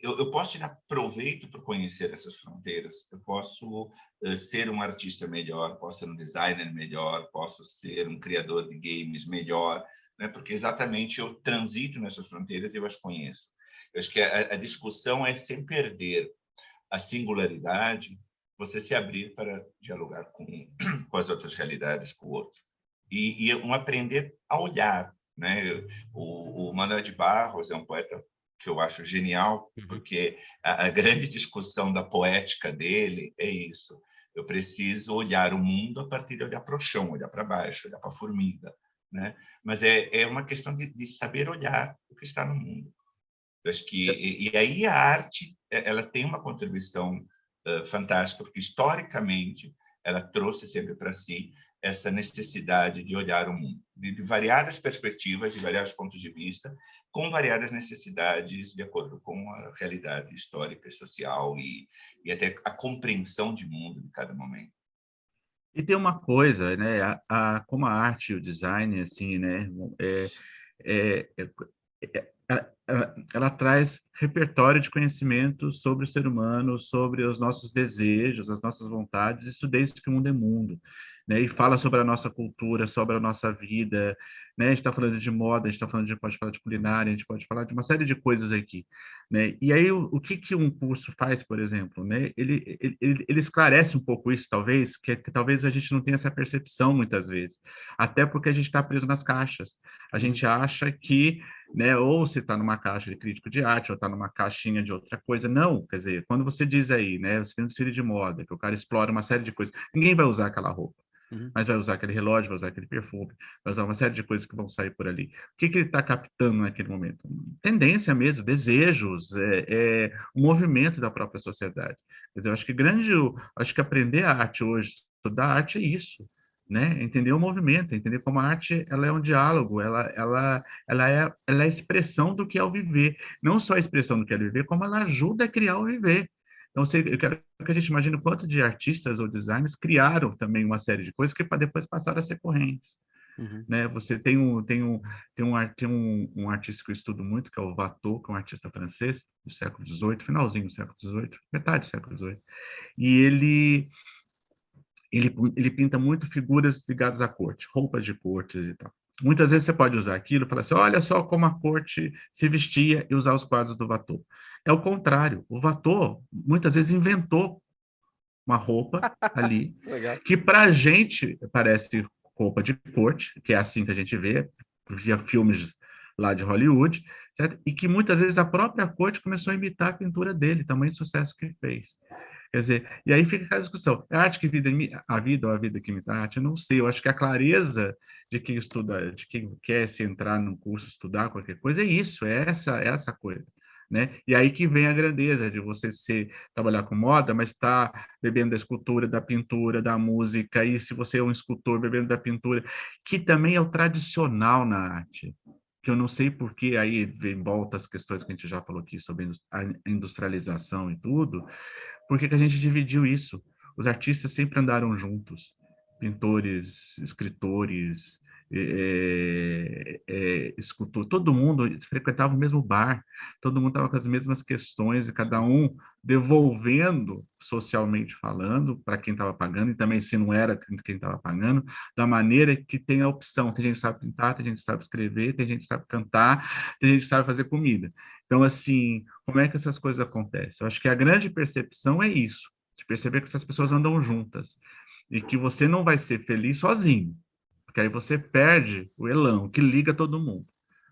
Eu posso tirar proveito por conhecer essas fronteiras, eu posso ser um artista melhor, posso ser um designer melhor, posso ser um criador de games melhor, né? Porque exatamente eu transito nessas fronteiras e eu as conheço. Eu acho que a discussão é, sem perder a singularidade, você se abrir para dialogar com as outras realidades, com o outro. E um aprender a olhar, né? O Manuel de Barros é um poeta que eu acho genial, porque a grande discussão da poética dele é isso. Eu preciso olhar o mundo a partir de olhar para o chão, olhar para baixo, olhar para a formiga, né? Mas é uma questão de saber olhar o que está no mundo. Eu acho que e aí a arte ela tem uma contribuição fantástica, porque historicamente ela trouxe sempre para si essa necessidade de olhar o mundo, de variadas perspectivas, de variados pontos de vista, com variadas necessidades de acordo com a realidade histórica e social e até a compreensão de mundo de cada momento. E tem uma coisa, né? Como a arte e o design, assim, né? É, é, ela traz repertório de conhecimento sobre o ser humano, sobre os nossos desejos, as nossas vontades, isso desde que o mundo é mundo, né? E fala sobre a nossa cultura, sobre a nossa vida, né? A gente está falando de moda, a gente está falando pode falar de culinária, a gente pode falar de uma série de coisas aqui, né? E aí o que que um curso faz, por exemplo, né? Ele esclarece um pouco isso, talvez, que talvez a gente não tenha essa percepção muitas vezes, até porque a gente está preso nas caixas. A gente acha que, né, ou você está numa caixa de crítico de arte, ou está numa caixinha de outra coisa. Não, quer dizer, quando você diz aí, né, você tem um desfile de moda, que o cara explora uma série de coisas, ninguém vai usar aquela roupa, mas vai usar aquele relógio, vai usar aquele perfume, vai usar uma série de coisas que vão sair por ali. O que que ele está captando naquele momento? Tendência mesmo, desejos, o movimento da própria sociedade. Quer dizer, eu acho que acho que aprender a arte hoje, estudar arte é isso, né? Entender o movimento, entender como a arte ela é um diálogo, ela é a expressão do que é o viver. Não só a expressão do que é o viver, como ela ajuda a criar o viver. Então, eu quero que a gente imagine o quanto de artistas ou designers criaram também uma série de coisas que para depois passaram a ser correntes. Né? Você tem um artista que eu estudo muito, que é o Watteau, que é um artista francês do século XVIII, finalzinho do século XVIII, metade do século XVIII. E ele pinta muito figuras ligadas à corte, roupas de corte e tal. Muitas vezes você pode usar aquilo e falar assim, olha só como a corte se vestia e usar os quadros do Watteau. É o contrário. O Watteau, muitas vezes, inventou uma roupa ali, que para a gente parece roupa de corte, que é assim que a gente vê, via filmes lá de Hollywood, certo? E que muitas vezes a própria corte começou a imitar a pintura dele, tamanho sucesso que ele fez. Quer dizer, e aí fica aquela discussão, é a arte que a vida ou a vida que imita a arte? Eu não sei, eu acho que a clareza de quem estuda, de quem quer se entrar num curso, estudar qualquer coisa, é isso, é essa coisa. Né? E aí que vem a grandeza de você trabalhar com moda, mas está bebendo da escultura, da pintura, da música, e se você é um escultor bebendo da pintura, que também é o tradicional na arte, que eu não sei por que aí vem volta as questões que a gente já falou aqui sobre a industrialização e tudo, por que que a gente dividiu isso? Os artistas sempre andaram juntos, pintores, escritores, escultor, todo mundo frequentava o mesmo bar, todo mundo estava com as mesmas questões e cada um devolvendo, socialmente falando, para quem estava pagando, e também se não era quem estava pagando, da maneira que tem a opção. Tem gente que sabe pintar, tem gente que sabe escrever, tem gente que sabe cantar, tem gente que sabe fazer comida. Então, assim, como é que essas coisas acontecem? Eu acho que a grande percepção é isso, de perceber que essas pessoas andam juntas e que você não vai ser feliz sozinho, porque aí você perde o elão que liga todo mundo.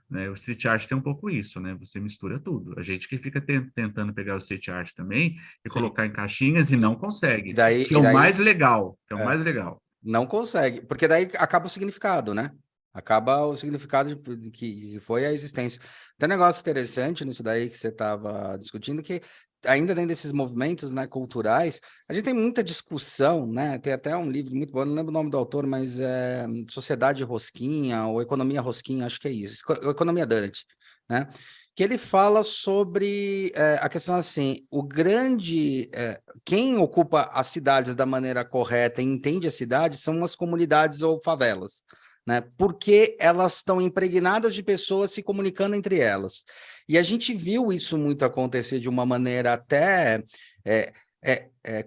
Né? O street art tem um pouco isso, né? Você mistura tudo. A gente que fica tentando pegar o street art também e colocar em caixinhas e não consegue, que é o mais legal, que é o mais legal. Não consegue, porque daí acaba o significado, né? Acaba o significado de que foi a existência. Tem um negócio interessante nisso daí que você estava discutindo, que ainda dentro desses movimentos, né, culturais, a gente tem muita discussão, né? Tem até um livro muito bom, não lembro o nome do autor, mas é Sociedade Rosquinha ou Economia Rosquinha, acho que é isso, Economia Donut, né? Que ele fala sobre a questão assim, quem ocupa as cidades da maneira correta e entende a cidade são as comunidades ou favelas, né? Porque elas estão impregnadas de pessoas se comunicando entre elas. E a gente viu isso muito acontecer de uma maneira até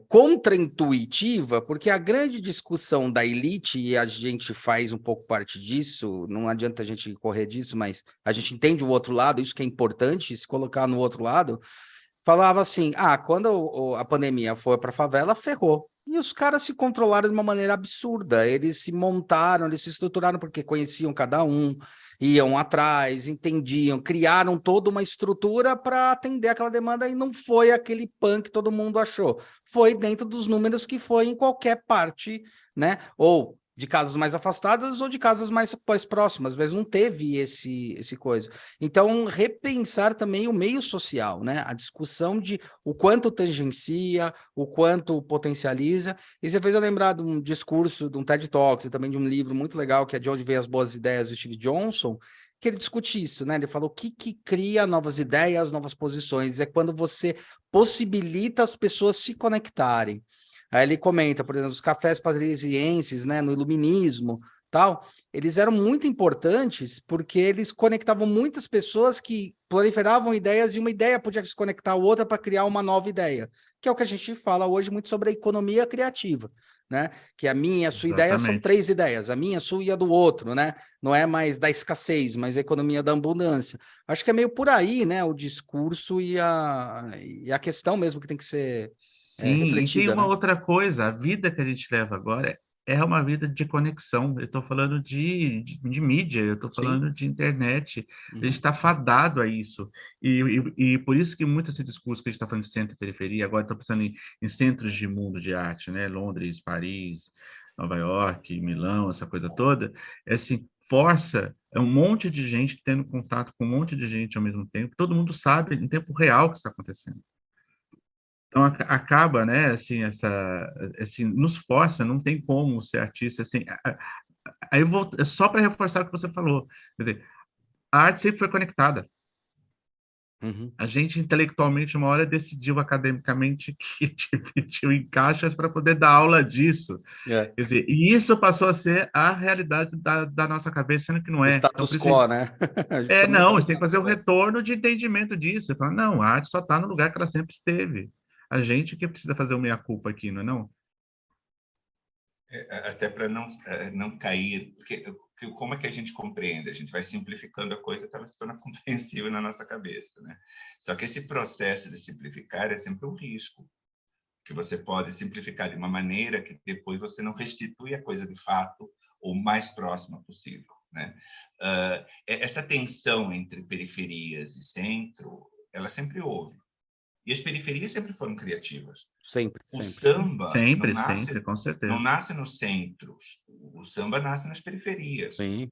contraintuitiva, porque a grande discussão da elite, e a gente faz um pouco parte disso, não adianta a gente correr disso, mas a gente entende o outro lado, isso que é importante, se colocar no outro lado, falava assim, quando a pandemia foi para a favela, ferrou. E os caras se controlaram de uma maneira absurda, eles se montaram, eles se estruturaram porque conheciam cada um, iam atrás, entendiam, criaram toda uma estrutura para atender aquela demanda e não foi aquele pan que todo mundo achou. Foi dentro dos números que foi em qualquer parte, né? Ou de casas mais afastadas ou de casas mais próximas, mas não teve esse coisa. Então, repensar também o meio social, né? A discussão de o quanto tangencia, o quanto potencializa. E você fez eu lembrar de um discurso, de um TED Talks, e também de um livro muito legal, que é De Onde Vêm as Boas Ideias, do Steve Johnson, que ele discute isso, né? Ele falou o que cria novas ideias, novas posições. É quando você possibilita as pessoas se conectarem. Aí ele comenta, por exemplo, os cafés parisienses, né, no iluminismo, tal, eles eram muito importantes porque eles conectavam muitas pessoas que proliferavam ideias e uma ideia podia se conectar a outra para criar uma nova ideia, que é o que a gente fala hoje muito sobre a economia criativa, né? Que a minha e a sua ideia são Exatamente. 3 ideias, a minha, a sua e a do outro, né? Não é mais da escassez, mas a economia da abundância. Acho que é meio por aí, né? O discurso e a questão mesmo que tem que ser Sim, e tem refletida, uma né? outra coisa, a vida que a gente leva agora é uma vida de conexão. Eu estou falando de mídia, eu estou Sim. falando de internet. A gente Uhum. está fadado a isso. E por isso que muito esse discurso que a gente está falando de centro e periferia, agora estou pensando em centros de mundo de arte, né? Londres, Paris, Nova York, Milão, essa coisa toda, é assim, força, é um monte de gente tendo contato com um monte de gente ao mesmo tempo. Todo mundo sabe em tempo real o que está acontecendo. Então acaba, né, assim, assim, nos força, não tem como ser artista, assim, aí eu vou, é só para reforçar o que você falou, quer dizer, a arte sempre foi conectada. Uhum. A gente intelectualmente uma hora decidiu academicamente que dividiu em caixas para poder dar aula disso. É. Quer dizer, e isso passou a ser a realidade da nossa cabeça, sendo que não O é. Então, por status isso, quo, né? A gente precisa mudar não, o você tem que status fazer o quo. retorno de entendimento disso. Você fala, não, a arte só está no lugar que ela sempre esteve. A gente que precisa fazer o meia-culpa aqui, não é não? Até para não cair, porque como é que a gente compreende? A gente vai simplificando a coisa até ela se torna compreensível na nossa cabeça, né? Só que esse processo de simplificar é sempre um risco, que você pode simplificar de uma maneira que depois você não restitui a coisa de fato o mais próxima possível, né? Essa tensão entre periferias e centro, ela sempre houve. E as periferias sempre foram criativas. Sempre, O sempre. samba Sempre, sempre, com não certeza. nasce nos centros. O samba nasce nas periferias. Sim.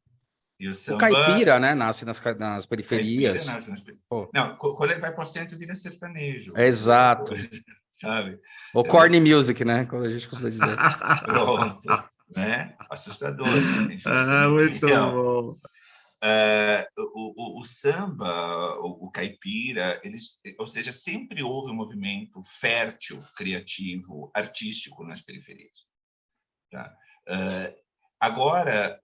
E o O samba caipira, né? Nasce nas caipira periferias. nasce nas periferias. Pô, Não, quando ele vai para o centro, vira sertanejo. exato. Sabe? O Quer dizer, corny music, né? Como a gente costuma dizer. pronto. Né? Assustador, mas enfim, essa é a Ah, minha muito opinião. bom. O samba, o caipira, ou seja, sempre houve um movimento fértil, criativo, artístico nas periferias. Tá? Agora,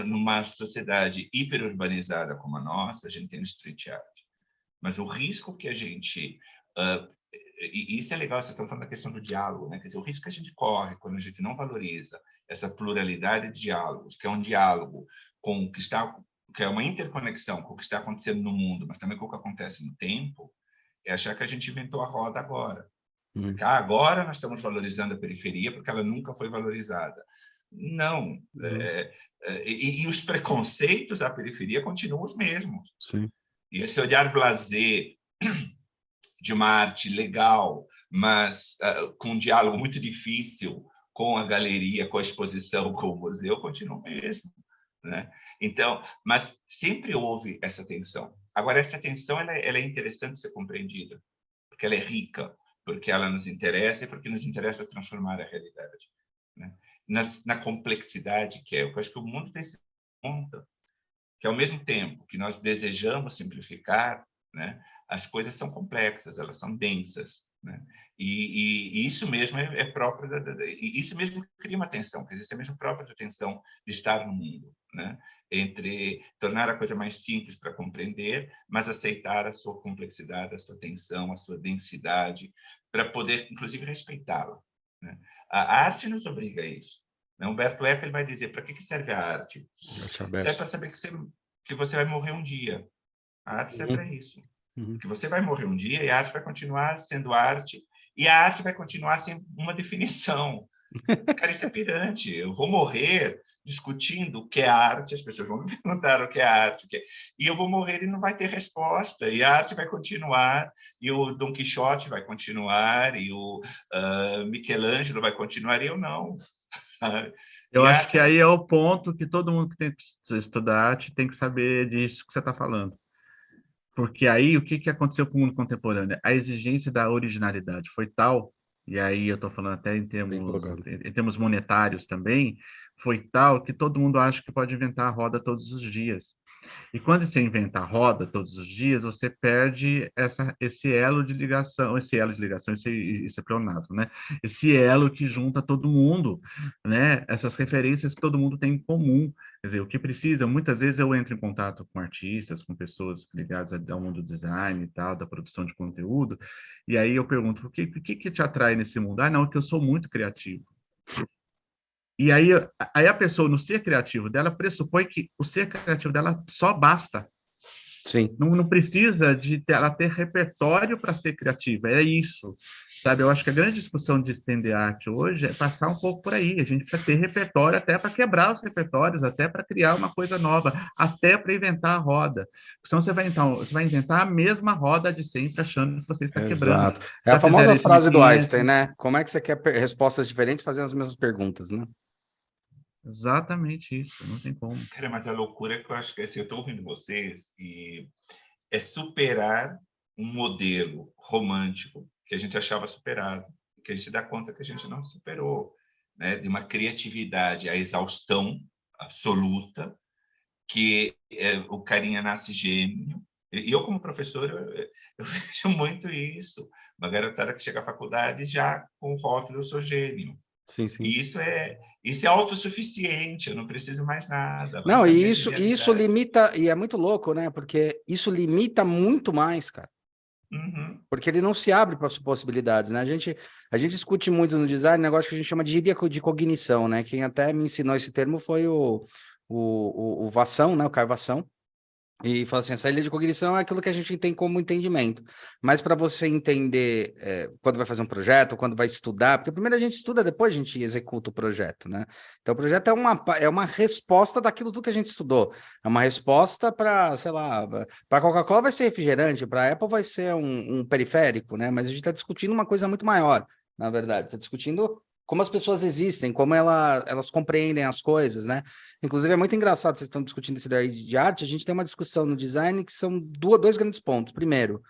numa sociedade hiperurbanizada como a nossa, a gente tem o street art. Mas o risco que a gente... e isso é legal, vocês estão falando da questão do diálogo, né? Quer dizer, o risco que a gente corre quando a gente não valoriza essa pluralidade de diálogos, que é um diálogo com o que está... que é uma interconexão com o que está acontecendo no mundo, mas também com o que acontece no tempo, é achar que a gente inventou a roda agora. Hum. Agora nós estamos valorizando a periferia porque ela nunca foi valorizada. Não. Uhum. E os preconceitos à periferia continuam os mesmos. Sim. E esse olhar blasé de uma arte legal, mas com um diálogo muito difícil com a galeria, com a exposição, com o museu, continua o mesmo. Né? Então, mas sempre houve essa tensão. Agora, essa tensão ela é interessante ser compreendida, porque ela é rica, porque ela nos interessa e porque nos interessa transformar a realidade. Né? Na complexidade que é, eu acho que o mundo tem se conta que, ao mesmo tempo que nós desejamos simplificar, né, as coisas são complexas, elas são densas. Né? E isso mesmo é próprio, e isso mesmo cria uma tensão, quer dizer, isso é mesmo próprio da tensão de estar no mundo, né? Entre tornar a coisa mais simples para compreender, mas aceitar a sua complexidade, a sua tensão, a sua densidade, para poder, inclusive, respeitá-la. Né? A arte nos obriga a isso. Humberto Eco ele vai dizer, para que serve a arte? Arte Serve aberta. para saber que você vai morrer um dia. A arte serve para Uhum. isso. Uhum. Que você vai morrer um dia e a arte vai continuar sendo arte, e a arte vai continuar sem uma definição. Cara, isso é pirante. Eu vou morrer discutindo o que é arte, as pessoas vão me perguntar o que é arte, e eu vou morrer e não vai ter resposta, e a arte vai continuar, e o Dom Quixote vai continuar, e o Michelangelo vai continuar, e eu não. Sabe? Eu E acho arte, que aí é o ponto que todo mundo que tem que estudar arte tem que saber disso que você está falando. Porque aí, o que que aconteceu com o mundo contemporâneo? A exigência da originalidade foi tal, e aí eu estou falando até Bem colocado. em termos monetários também, foi tal que todo mundo acha que pode inventar a roda todos os dias. E quando você inventa a roda todos os dias, você perde esse elo de ligação, esse é pleonasmo, né? Esse elo que junta todo mundo, né? Essas referências que todo mundo tem em comum. Quer dizer, o que precisa, muitas vezes eu entro em contato com artistas, com pessoas ligadas ao mundo do design e tal, da produção de conteúdo, e aí eu pergunto, o que te atrai nesse mundo? Ah, não, que eu sou muito criativo. E aí a pessoa, no ser criativo dela, pressupõe que o ser criativo dela só basta. Sim. Não precisa ela ter repertório para ser criativa, é isso. Sabe, eu acho que a grande discussão de entender arte hoje é passar um pouco por aí. A gente precisa ter repertório até para quebrar os repertórios, até para criar uma coisa nova, até para inventar a roda. Senão você vai inventar a mesma roda de sempre, achando que você está quebrando. Exato. É a Já fizeram famosa isso em frase do 1500. Einstein, né? Como é que você quer respostas diferentes fazendo as mesmas perguntas, né? Exatamente isso, não tem como. cara, mas a loucura é que eu acho que assim, eu estou ouvindo vocês e é superar um modelo romântico que a gente achava superado, que a gente dá conta que a gente não superou, né? De uma criatividade à exaustão absoluta, que o carinha nasce gênio. E eu, como professor, eu vejo muito isso. Uma garotada que chega à faculdade já com o rótulo, eu sou gênio. Sim, sim. E isso é autossuficiente, eu não preciso mais nada. Vamos Não, e saber isso genialidade. limita, e é muito louco, né? Porque isso limita muito mais, cara. Uhum. Porque ele não se abre para as possibilidades, né? A gente discute muito no design um negócio que a gente chama de ilha de cognição, né? Quem até me ensinou esse termo foi o Vassão, né? O Caio Vassão. E fala assim, essa ilha de cognição é aquilo que a gente tem como entendimento. Mas para você entender quando vai fazer um projeto, ou quando vai estudar, porque primeiro a gente estuda, depois a gente executa o projeto, né? Então o projeto é uma resposta daquilo tudo que a gente estudou. É uma resposta para, sei lá, para Coca-Cola vai ser refrigerante, para Apple vai ser um periférico, né? Mas a gente está discutindo uma coisa muito maior, na verdade. Está discutindo como as pessoas existem, como elas compreendem as coisas, né? Inclusive, é muito engraçado, vocês estão discutindo isso daí de arte, a gente tem uma discussão no design que são dois grandes pontos. Primeiro,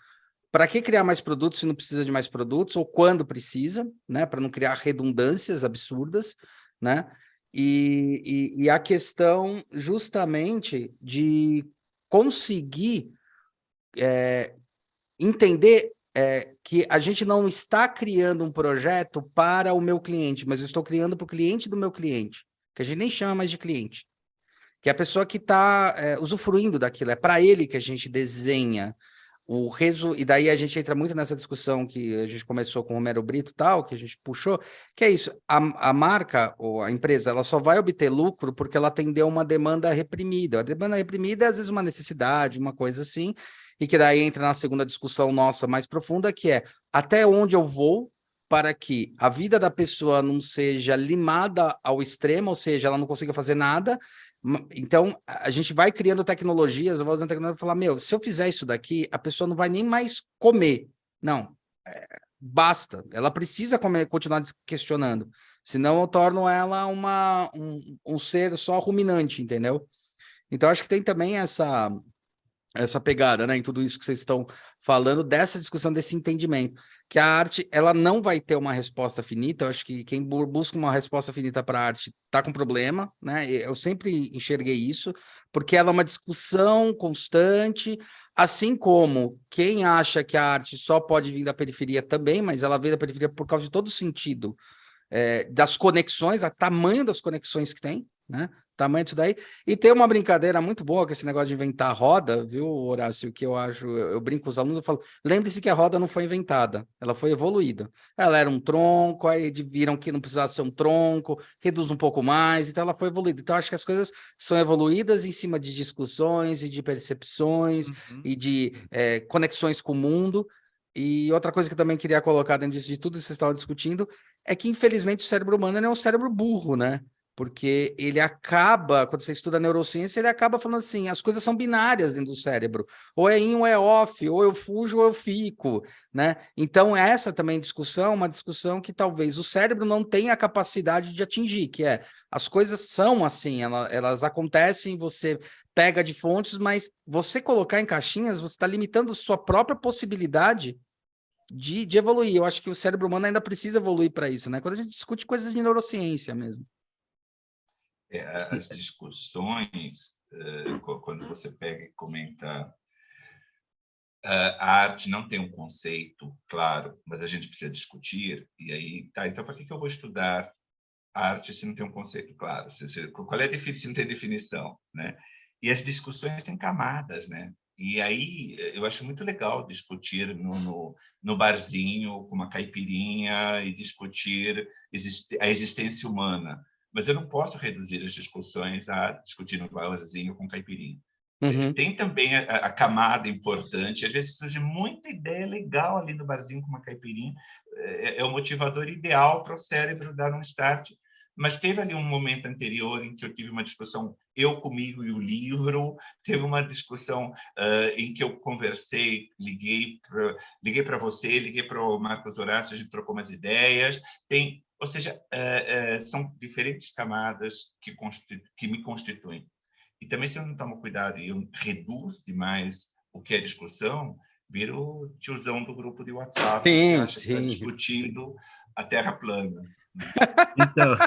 para que criar mais produtos se não precisa de mais produtos, ou quando precisa, né? Para não criar redundâncias absurdas, né? E a questão justamente de conseguir entender que a gente não está criando um projeto para o meu cliente, mas eu estou criando para o cliente do meu cliente, que a gente nem chama mais de cliente, que é a pessoa que está usufruindo daquilo, é para ele que a gente desenha e daí a gente entra muito nessa discussão que a gente começou com o Romero Brito e tal, que a gente puxou, que é isso, a marca ou a empresa, ela só vai obter lucro porque ela atendeu uma demanda reprimida. A demanda reprimida é às vezes uma necessidade, uma coisa assim, e que daí entra na segunda discussão nossa mais profunda, que é até onde eu vou para que a vida da pessoa não seja limada ao extremo, ou seja, ela não consiga fazer nada. Então, a gente vai criando tecnologias, eu vou usando tecnologia e falar, meu, se eu fizer isso daqui, a pessoa não vai nem mais comer. Não, basta. Ela precisa comer, continuar questionando. Senão eu torno ela um ser só ruminante, entendeu? Então, acho que tem também essa pegada, né, em tudo isso que vocês estão falando, dessa discussão, desse entendimento, que a arte, ela não vai ter uma resposta finita. Eu acho que quem busca uma resposta finita para a arte está com problema, né? Eu sempre enxerguei isso, porque ela é uma discussão constante, assim como quem acha que a arte só pode vir da periferia também, mas ela veio da periferia por causa de todo o sentido das conexões, o tamanho das conexões que tem, né? Tamanho disso daí. E tem uma brincadeira muito boa com esse negócio de inventar roda, viu, Horácio? Que eu acho, eu brinco com os alunos, eu falo, lembre-se que a roda não foi inventada, ela foi evoluída. Ela era um tronco, aí viram que não precisava ser um tronco, reduz um pouco mais, então ela foi evoluída. Então, acho que as coisas são evoluídas em cima de discussões e de percepções e de conexões com o mundo. E outra coisa que eu também queria colocar dentro de tudo que vocês estavam discutindo é que, infelizmente, o cérebro humano é um cérebro burro, né? porque ele acaba, quando você estuda neurociência, ele acaba falando assim, as coisas são binárias dentro do cérebro, ou é in ou é off, ou eu fujo ou eu fico, né? Então essa também discussão, uma discussão que talvez o cérebro não tenha a capacidade de atingir, que é, as coisas são assim, elas acontecem, você pega de fontes, mas você colocar em caixinhas, você está limitando sua própria possibilidade de evoluir. Eu acho que o cérebro humano ainda precisa evoluir para isso, né? Quando a gente discute coisas de neurociência mesmo. As discussões, quando você pega e comenta, a arte não tem um conceito claro, mas a gente precisa discutir, e aí, tá, então para que eu vou estudar arte se não tem um conceito claro? Qual é a definição se não tem definição, né? E as discussões têm camadas, né? E aí eu acho muito legal discutir no barzinho com uma caipirinha e discutir a existência humana. Mas eu não posso reduzir as discussões a discutir no barzinho com caipirinha. Uhum. Tem também a camada importante, às vezes surge muita ideia legal ali no barzinho com uma caipirinha, é o motivador ideal para o cérebro dar um start, mas teve ali um momento anterior em que eu tive uma discussão, eu comigo e o livro, teve uma discussão em que eu conversei, liguei para você, liguei para o Marcos Horácio, a gente trocou umas ideias, ou seja, são diferentes camadas que me constituem. E também, se eu não tomo cuidado e eu reduzo demais o que é discussão, vira o tiozão do grupo de WhatsApp que acha que está discutindo a Terra plana. Então,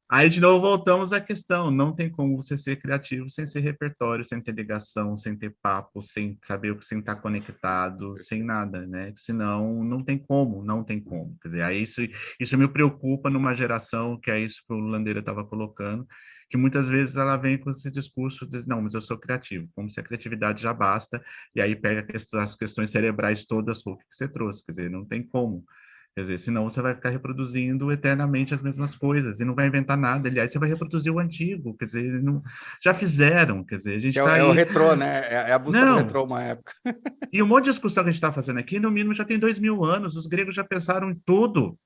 aí de novo voltamos à questão, não tem como você ser criativo sem ser repertório, sem ter ligação, sem ter papo, sem saber, sem estar conectado, sem nada, né? Senão não tem como, não tem como. Quer dizer, aí isso me preocupa numa geração, que é isso que o Landeira estava colocando, que muitas vezes ela vem com esse discurso de, não, mas eu sou criativo, como se a criatividade já basta, e aí pega as questões cerebrais todas, o que você trouxe, quer dizer, não tem como. Quer dizer, senão você vai ficar reproduzindo eternamente as mesmas coisas e não vai inventar nada. Aliás, você vai reproduzir o antigo, quer dizer, não, já fizeram, quer dizer, a gente está É o aí... retrô, né? É a busca do Não, retrô uma época. e um monte de discussão que a gente está fazendo aqui, no mínimo, já tem 2000 anos, os gregos já pensaram em tudo.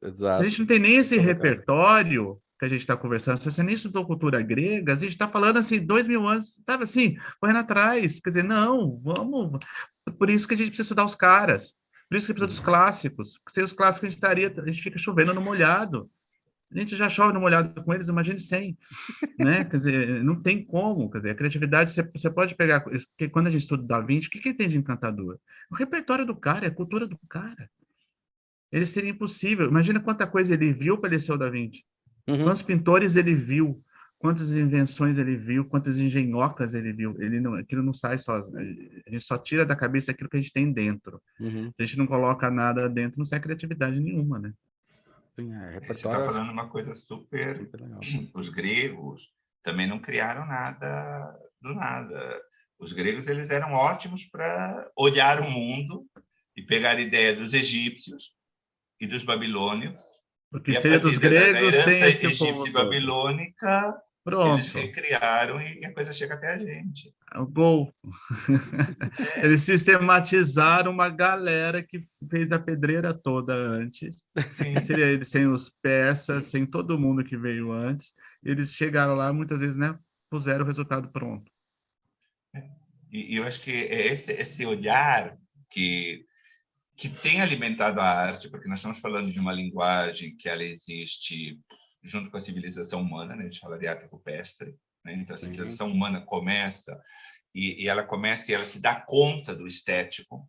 Se a Exato. gente não tem nem esse Colocado. repertório que a gente está conversando, se você nem estudou cultura grega, a gente está falando assim, 2000 anos, sabe assim, correndo atrás, quer dizer, não, vamos... Por isso que a gente precisa estudar os caras. Por isso que precisa dos clássicos. Porque sem os clássicos a gente fica chovendo no molhado. A gente já chove no molhado com eles, imagine sem, né? Quer dizer, não tem como. Quer dizer, a criatividade, você pode pegar... Porque quando a gente estuda o Da Vinci, o que ele tem de encantador? O repertório do cara, é a cultura do cara. Ele seria impossível. Imagina quanta coisa ele viu para ele ser o Da Vinci. Uhum. Quantos pintores ele viu, quantas invenções ele viu, quantas engenhocas ele viu. Aquilo não sai só. A gente só tira da cabeça aquilo que a gente tem dentro. Uhum. Se a gente não coloca nada dentro, não sai criatividade nenhuma, né? Sim, Você está repertório falando uma coisa super... super legal. Os gregos também não criaram nada do nada. Os gregos eles eram ótimos para olhar o mundo e pegar a ideia dos egípcios e dos babilônios, O que e a seria dos partir da gregos sem herança esse povo egípcia e todo? babilônica, eles Pronto. recriaram e a coisa chega até a gente. O gol. Eles sistematizaram uma galera que fez a pedreira toda antes. Que Sim. seria ele sem os persas, sem todo mundo que veio antes. Eles chegaram lá, muitas vezes, né? Puseram o resultado pronto. E eu acho que é esse olhar que tem alimentado a arte, porque nós estamos falando de uma linguagem que ela existe junto com a civilização humana, né? A gente fala de arte rupestre, né? Então a civilização humana começa e ela começa e ela se dá conta do estético,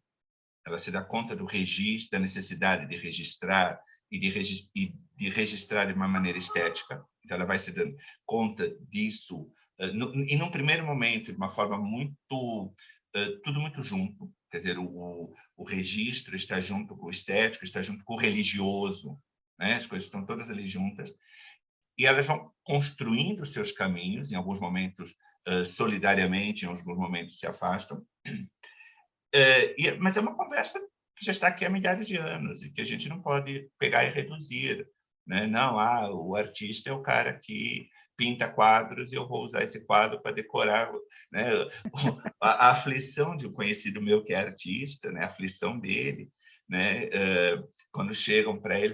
ela se dá conta do registro, da necessidade de registrar e de registrar de uma maneira estética. Então ela vai se dando conta disso e num primeiro momento de uma forma muito tudo muito junto. Quer dizer, o registro está junto com o estético, está junto com o religioso, né? As coisas estão todas ali juntas. E elas vão construindo os seus caminhos, em alguns momentos solidariamente, em alguns momentos se afastam. Mas é uma conversa que já está aqui há milhares de anos e que a gente não pode pegar e reduzir, né? Não, o artista é o cara que pinta quadros e eu vou usar esse quadro para decorar, né? A aflição de um conhecido meu que é artista, né? A aflição dele, né? Quando chegam para ele,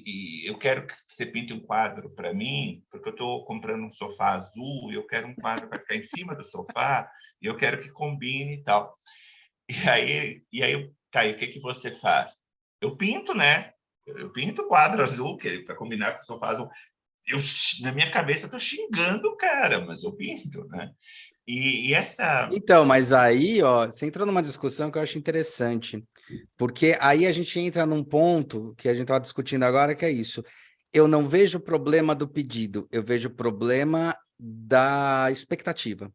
e eu quero que você pinte um quadro para mim, porque eu estou comprando um sofá azul e eu quero um quadro para ficar em cima do sofá e eu quero que combine e tal. Tá, e o que que você faz? Eu pinto, né? Eu pinto o quadro azul para combinar com o sofá azul. Na minha cabeça, eu estou xingando o cara, mas eu pinto, né? E essa... Então, mas aí, ó, você entrou numa discussão que eu acho interessante, porque aí a gente entra num ponto que a gente estava discutindo agora, que é isso. Eu não vejo o problema do pedido, eu vejo o problema da expectativa.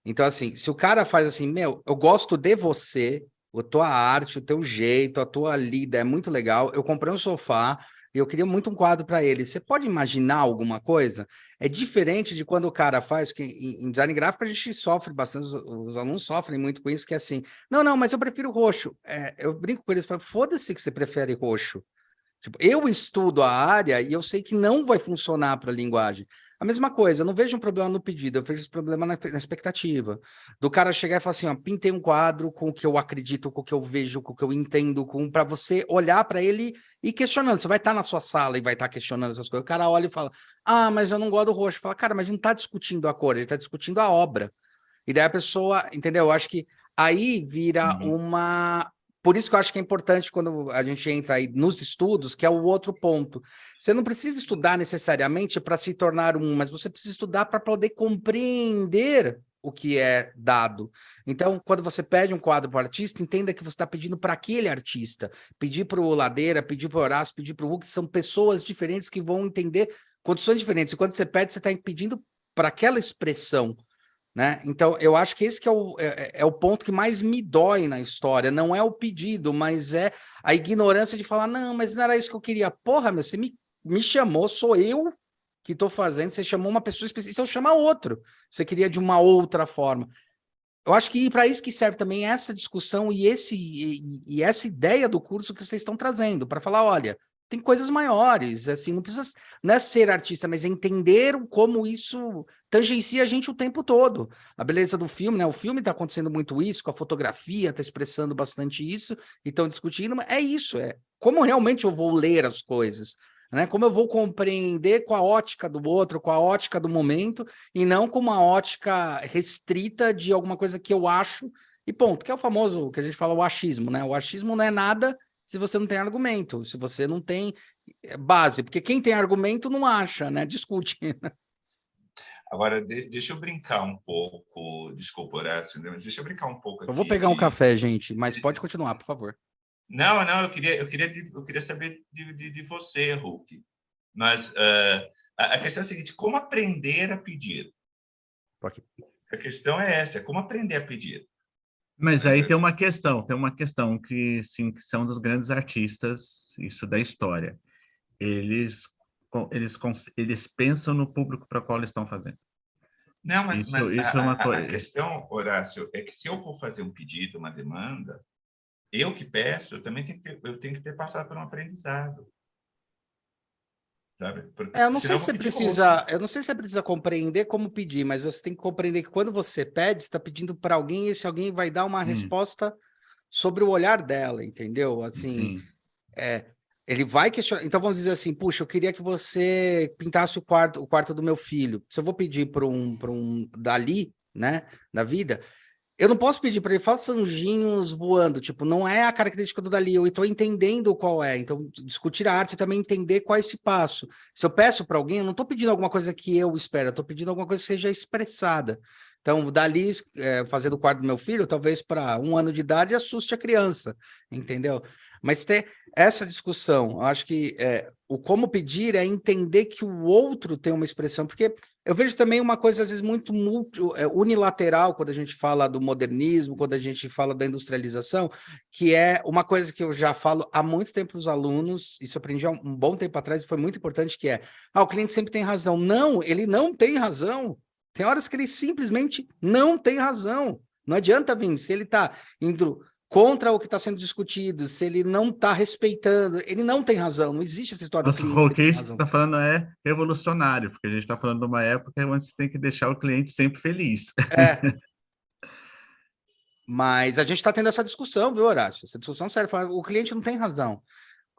Então, assim, se o cara faz assim, meu, eu gosto de você, a tua arte, o teu jeito, a tua lida é muito legal, eu comprei um sofá e eu queria muito um quadro para ele. Você pode imaginar alguma coisa? É diferente de quando o cara faz, que em design gráfico a gente sofre bastante, os alunos sofrem muito com isso, que é assim, não, mas eu prefiro roxo. Eu brinco com eles, falo, foda-se que você prefere roxo. Tipo, eu estudo a área e eu sei que não vai funcionar para a linguagem. A mesma coisa, eu não vejo um problema no pedido, eu vejo um problema na expectativa. Do cara chegar e falar assim, ó, pintei um quadro com o que eu acredito, com o que eu vejo, com o que eu entendo, para você olhar para ele e questionando. Você vai estar na sua sala e vai estar questionando essas coisas. O cara olha e fala, mas eu não gosto do roxo. Fala, cara, mas ele não está discutindo a cor, ele está discutindo a obra. E daí a pessoa, entendeu? Eu acho que aí vira uma... Por isso que eu acho que é importante quando a gente entra aí nos estudos, que é o outro ponto. Você não precisa estudar necessariamente para se tornar mas você precisa estudar para poder compreender o que é dado. Então, quando você pede um quadro para o artista, entenda que você está pedindo para aquele artista. Pedir para o Ladeira, pedir para o Horácio, pedir para o Hulk, são pessoas diferentes que vão entender condições diferentes. E quando você pede, você está pedindo para aquela expressão. Né? Então, eu acho que esse que é o ponto que mais me dói na história, não é o pedido, mas é a ignorância de falar, não, mas não era isso que eu queria. Porra, meu, você me chamou, sou eu que estou fazendo, você chamou uma pessoa específica, então chama outro. Você queria de uma outra forma. Eu acho que para isso que serve também essa discussão e essa ideia do curso que vocês estão trazendo, para falar, olha, tem coisas maiores, assim, não é ser artista, mas entender como isso tangencia a gente o tempo todo. A beleza do filme, né? O filme está acontecendo muito isso, com a fotografia está expressando bastante isso, e estão discutindo, mas é isso, é como realmente eu vou ler as coisas, né? Como eu vou compreender com a ótica do outro, com a ótica do momento, e não com uma ótica restrita de alguma coisa que eu acho, e ponto, que é o famoso, que a gente fala, o achismo, né? O achismo não é nada se você não tem argumento, se você não tem base, porque quem tem argumento não acha, né? Discute. Agora, deixa eu brincar um pouco, desculpa, Horácio, mas deixa eu brincar um pouco Eu vou aqui pegar um café, gente, mas pode continuar, por favor. Não, eu queria saber de você, Hulk. Mas a questão é a seguinte, como aprender a pedir? A questão é essa, como aprender a pedir? Mas aí tem uma questão que, sim, que são dos grandes artistas, isso da história. Eles pensam no público para o qual eles estão fazendo. Não, mas Isso é uma a coisa. questão, Horácio, é que se eu for fazer um pedido, uma demanda, eu que peço, eu também tenho que ter passado por um aprendizado. Sabe? Porque, Eu não sei senão eu se vou você pedir precisa, roxo. eu não sei se você precisa compreender como pedir, mas você tem que compreender que quando você pede, você está pedindo para alguém e esse alguém vai dar uma resposta sobre o olhar dela, entendeu? Assim, Sim. ele vai questionar. Então vamos dizer assim, puxa, eu queria que você pintasse o quarto do meu filho. Se eu vou pedir para um Dali, né, da vida, eu não posso pedir para ele, faça anjinhos voando, tipo, não é a característica do Dali, eu estou entendendo qual é. Então, discutir a arte e também entender qual é esse passo. Se eu peço para alguém, eu não estou pedindo alguma coisa que eu espero, eu estou pedindo alguma coisa que seja expressada. Então, o Dali fazendo o quadro do meu filho, talvez para 1 ano de idade assuste a criança, entendeu? Mas ter essa discussão, eu acho que o como pedir é entender que o outro tem uma expressão, porque eu vejo também uma coisa, às vezes, muito unilateral quando a gente fala do modernismo, quando a gente fala da industrialização, que é uma coisa que eu já falo há muito tempo para os alunos, isso eu aprendi há um bom tempo atrás e foi muito importante, que é, o cliente sempre tem razão. Não, ele não tem razão. Tem horas que ele simplesmente não tem razão. Não adianta vir, se ele está indo contra o que está sendo discutido, se ele não está respeitando, ele não tem razão, não existe essa história do Nossa, cliente sempre tem isso que você razão. está falando é revolucionário, porque a gente está falando de uma época onde você tem que deixar o cliente sempre feliz. Mas a gente está tendo essa discussão, viu, Horácio? Essa discussão séria. O cliente não tem razão.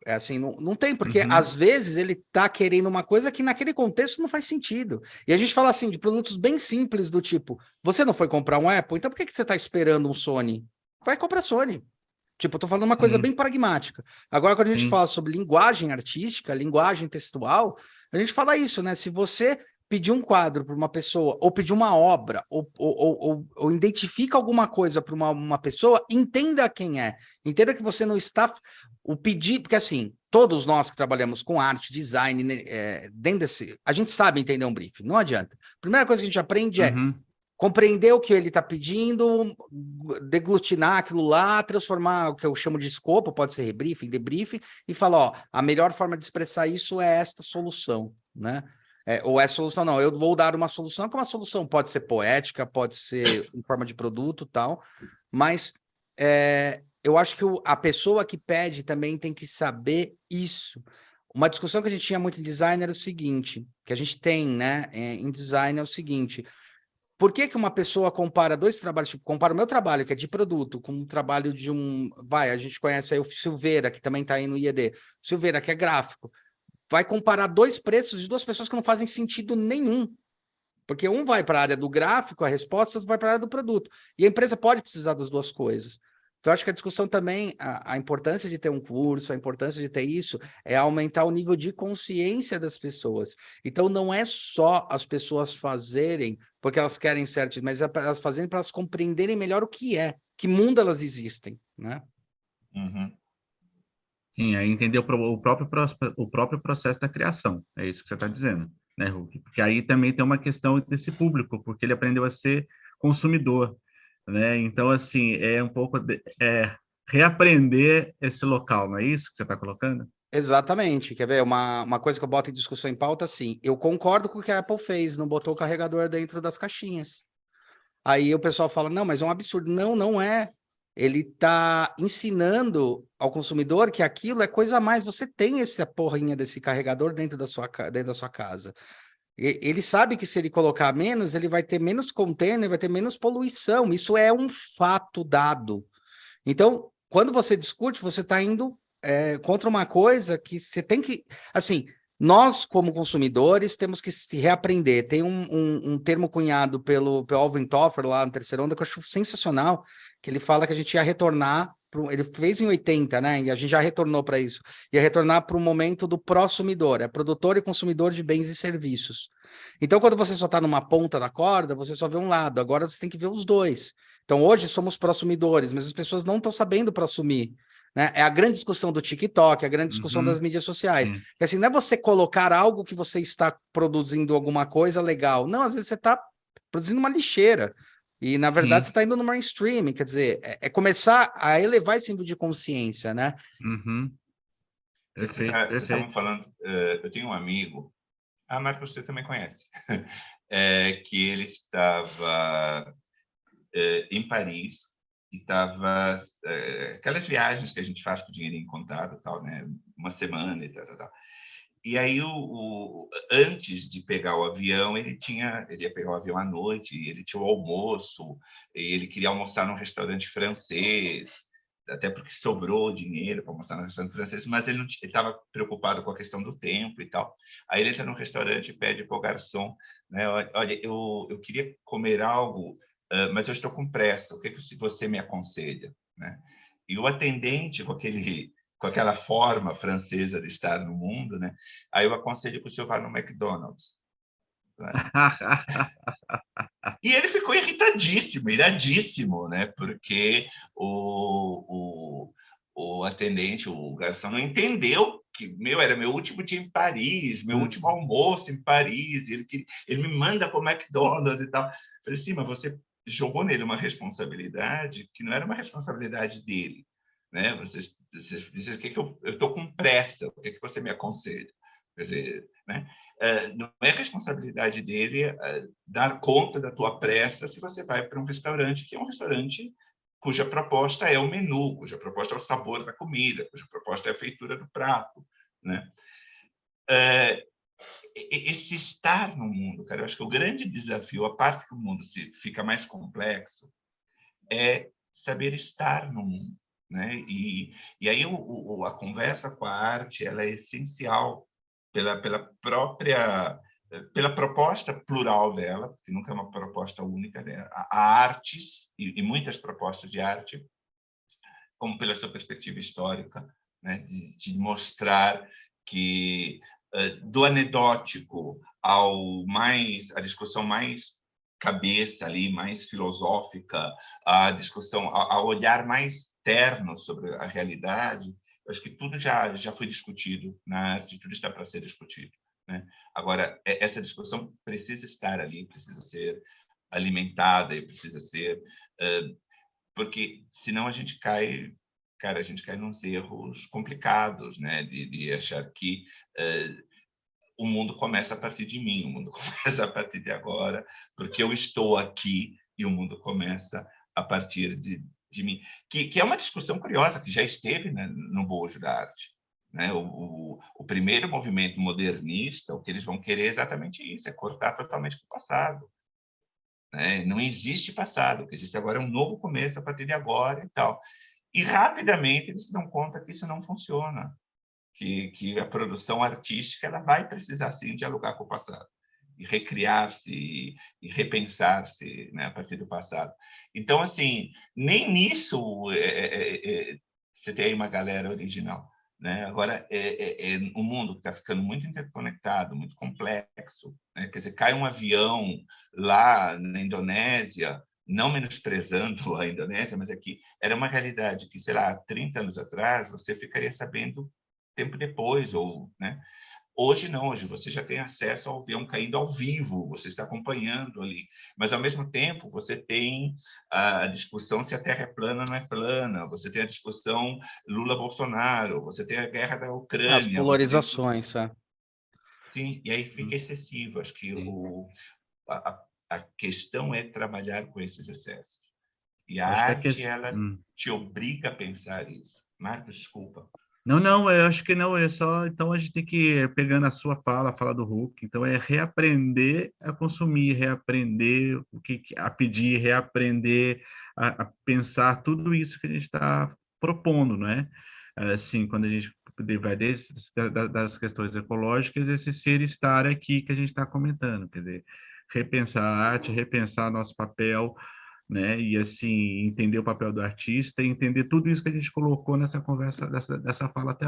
É assim, não tem, porque Uhum. às vezes ele tá querendo uma coisa que naquele contexto não faz sentido. E a gente fala assim de produtos bem simples do tipo, você não foi comprar um Apple, então por que que você tá esperando um Sony? Vai comprar Sony. Tipo, eu tô falando uma coisa Sim, bem pragmática. Agora, quando a gente sim. fala sobre linguagem artística, linguagem textual, a gente fala isso, né? Se você pedir um quadro para uma pessoa, ou pedir uma obra, ou identifica alguma coisa para uma pessoa, entenda quem é. Entenda que você não está. O pedir, porque assim, todos nós que trabalhamos com arte, design, né, dentro desse. A gente sabe entender um briefing, não adianta. A primeira coisa que a gente aprende é Uhum. compreender o que ele está pedindo, deglutinar aquilo lá, transformar o que eu chamo de escopo, pode ser rebriefing, debriefing, e falar, ó, a melhor forma de expressar isso é esta solução, né? Ou é solução, não, eu vou dar uma solução, que uma solução pode ser poética, pode ser em forma de produto tal, mas eu acho que a pessoa que pede também tem que saber isso. Uma discussão que a gente tinha muito em design era o seguinte, que a gente tem, né, em design é o seguinte, por que que uma pessoa compara dois trabalhos, tipo, compara o meu trabalho, que é de produto, com o trabalho de a gente conhece aí o Silveira, que também está aí no IED, Silveira, que é gráfico, vai comparar dois preços de duas pessoas que não fazem sentido nenhum, porque um vai para a área do gráfico, a resposta, outro vai para a área do produto, e a empresa pode precisar das duas coisas. Então, acho que a discussão também, a importância de ter um curso, a importância de ter isso, é aumentar o nível de consciência das pessoas. Então, não é só as pessoas fazerem porque elas querem certo, mas elas fazerem para elas compreenderem melhor o que é, que mundo elas existem, né? Uhum. Sim, aí entender o próprio processo da criação. É isso que você está dizendo, né, Hulk? Porque aí também tem uma questão desse público, porque ele aprendeu a ser consumidor, né? Então, assim, é um pouco reaprender esse local, não é isso que você está colocando? Exatamente. Quer ver? Uma coisa que eu boto em discussão em pauta, assim, eu concordo com o que a Apple fez, não botou o carregador dentro das caixinhas. Aí o pessoal fala, não, mas é um absurdo. Não, não é. Ele está ensinando ao consumidor que aquilo é coisa a mais. Você tem essa porrinha desse carregador dentro da sua casa. Ele sabe que se ele colocar menos, ele vai ter menos container, vai ter menos poluição. Isso é um fato dado. Então, quando você discute, você está indo contra uma coisa que você tem que. Assim, nós, como consumidores, temos que se reaprender. Tem um termo cunhado pelo Alvin Toffler lá no Terceira Onda que eu acho sensacional, que ele fala que a gente ia retornar. Ele fez em 80, né? E a gente já retornou para isso. Ia retornar para o momento do prosumidor, é produtor e consumidor de bens e serviços. Então, quando você só está numa ponta da corda, você só vê um lado. Agora você tem que ver os dois. Então, hoje somos prosumidores, mas as pessoas não estão sabendo prosumir. Né? É a grande discussão do TikTok, a grande discussão das Uhum, mídias sociais. sim, Que assim, não é você colocar algo que você está produzindo alguma coisa legal. Não, às vezes você está produzindo uma lixeira. E, na verdade, você sim. está indo no mainstream. Quer dizer, é começar a elevar esse nível de consciência, né? Uhum, perfeito, Vocês estavam perfeito. falando, eu tenho um amigo, Marcos, você também conhece, que ele estava em Paris e estava aquelas viagens que a gente faz com dinheirinho contado, tal, né? Uma semana e tal, tal, tal. E aí, antes de pegar o avião, ele ia pegar o avião à noite, ele tinha o almoço, e ele queria almoçar num restaurante francês, até porque sobrou dinheiro para almoçar no restaurante francês, mas ele estava preocupado com a questão do tempo e tal. Aí ele entra no restaurante e pede para o garçom, né, olha, eu queria comer algo, mas eu estou com pressa, o que você me aconselha? Né? E o atendente, com aquela forma francesa de estar no mundo, né? Aí eu aconselho que o senhor vá no McDonald's. Né? E ele ficou irritadíssimo, iradíssimo, né? Porque o atendente, o garçom, não entendeu que era meu último dia em Paris, meu último almoço em Paris, ele me manda para o McDonald's e tal. Eu falei, sim, mas você jogou nele uma responsabilidade que não era uma responsabilidade dele. Né? Você disse que eu estou com pressa, o que você me aconselha? Quer dizer, né? Não é responsabilidade dele dar conta da tua pressa se você vai para um restaurante que é um restaurante cuja proposta é o menu, cuja proposta é o sabor da comida, cuja proposta é a feitura do prato, né? Esse estar no mundo, cara, eu acho que o grande desafio, a parte que o mundo fica mais complexo, é saber estar no mundo. né? E aí a conversa com a arte, ela é essencial pela própria, pela proposta plural dela, porque nunca é uma proposta única, né? Há artes e muitas propostas de arte, como pela sua perspectiva histórica, né? de mostrar que do anedótico à discussão mais cabeça ali, mais filosófica, a discussão, ao olhar mais terno sobre a realidade, eu acho que tudo já foi discutido na arte, tudo está para ser discutido, né? Agora, essa discussão precisa estar ali, precisa ser alimentada e precisa ser... porque senão a gente cai, cara, a gente cai nos erros complicados, né? De achar que o mundo começa a partir de mim, o mundo começa a partir de agora, porque eu estou aqui e o mundo começa a partir de mim. Que é uma discussão curiosa, que já esteve, né, no bojo da arte. Né? O primeiro movimento modernista, o que eles vão querer é exatamente isso, é cortar totalmente com o passado. Né? Não existe passado, o que existe agora é um novo começo a partir de agora e tal. E rapidamente eles se dão conta que isso não funciona, que a produção artística ela vai precisar, sim, dialogar com o passado e recriar-se e repensar-se, né, a partir do passado. Então, assim, nem nisso você tem aí uma galera original. Né? Agora, é um mundo que está ficando muito interconectado, muito complexo. Né? Quer dizer, cai um avião lá na Indonésia, não menosprezando a Indonésia, mas aqui era uma realidade que, sei lá, 30 anos atrás, você ficaria sabendo tempo depois, ou, né? Hoje não, hoje você já tem acesso ao avião caindo ao vivo, você está acompanhando ali, mas ao mesmo tempo você tem a discussão se a Terra é plana ou não é plana, você tem a discussão Lula-Bolsonaro, você tem a guerra da As Ucrânia, você tem... polarizações, Sim, e aí fica excessivo, acho que a questão é trabalhar com esses excessos. E a Acho que arte, ela te obriga a pensar isso. Marcos, desculpa. Não, não, eu acho que não, é só, então a gente tem que, pegando a sua fala, a fala do Hulk, então é reaprender a consumir, reaprender a pedir, reaprender a pensar tudo isso que a gente está propondo, não é? Assim, quando a gente vai desde das questões ecológicas, esse ser estar aqui que a gente está comentando, quer dizer, repensar a arte, repensar nosso papel, né? E assim, entender o papel do artista e entender tudo isso que a gente colocou nessa conversa, dessa fala até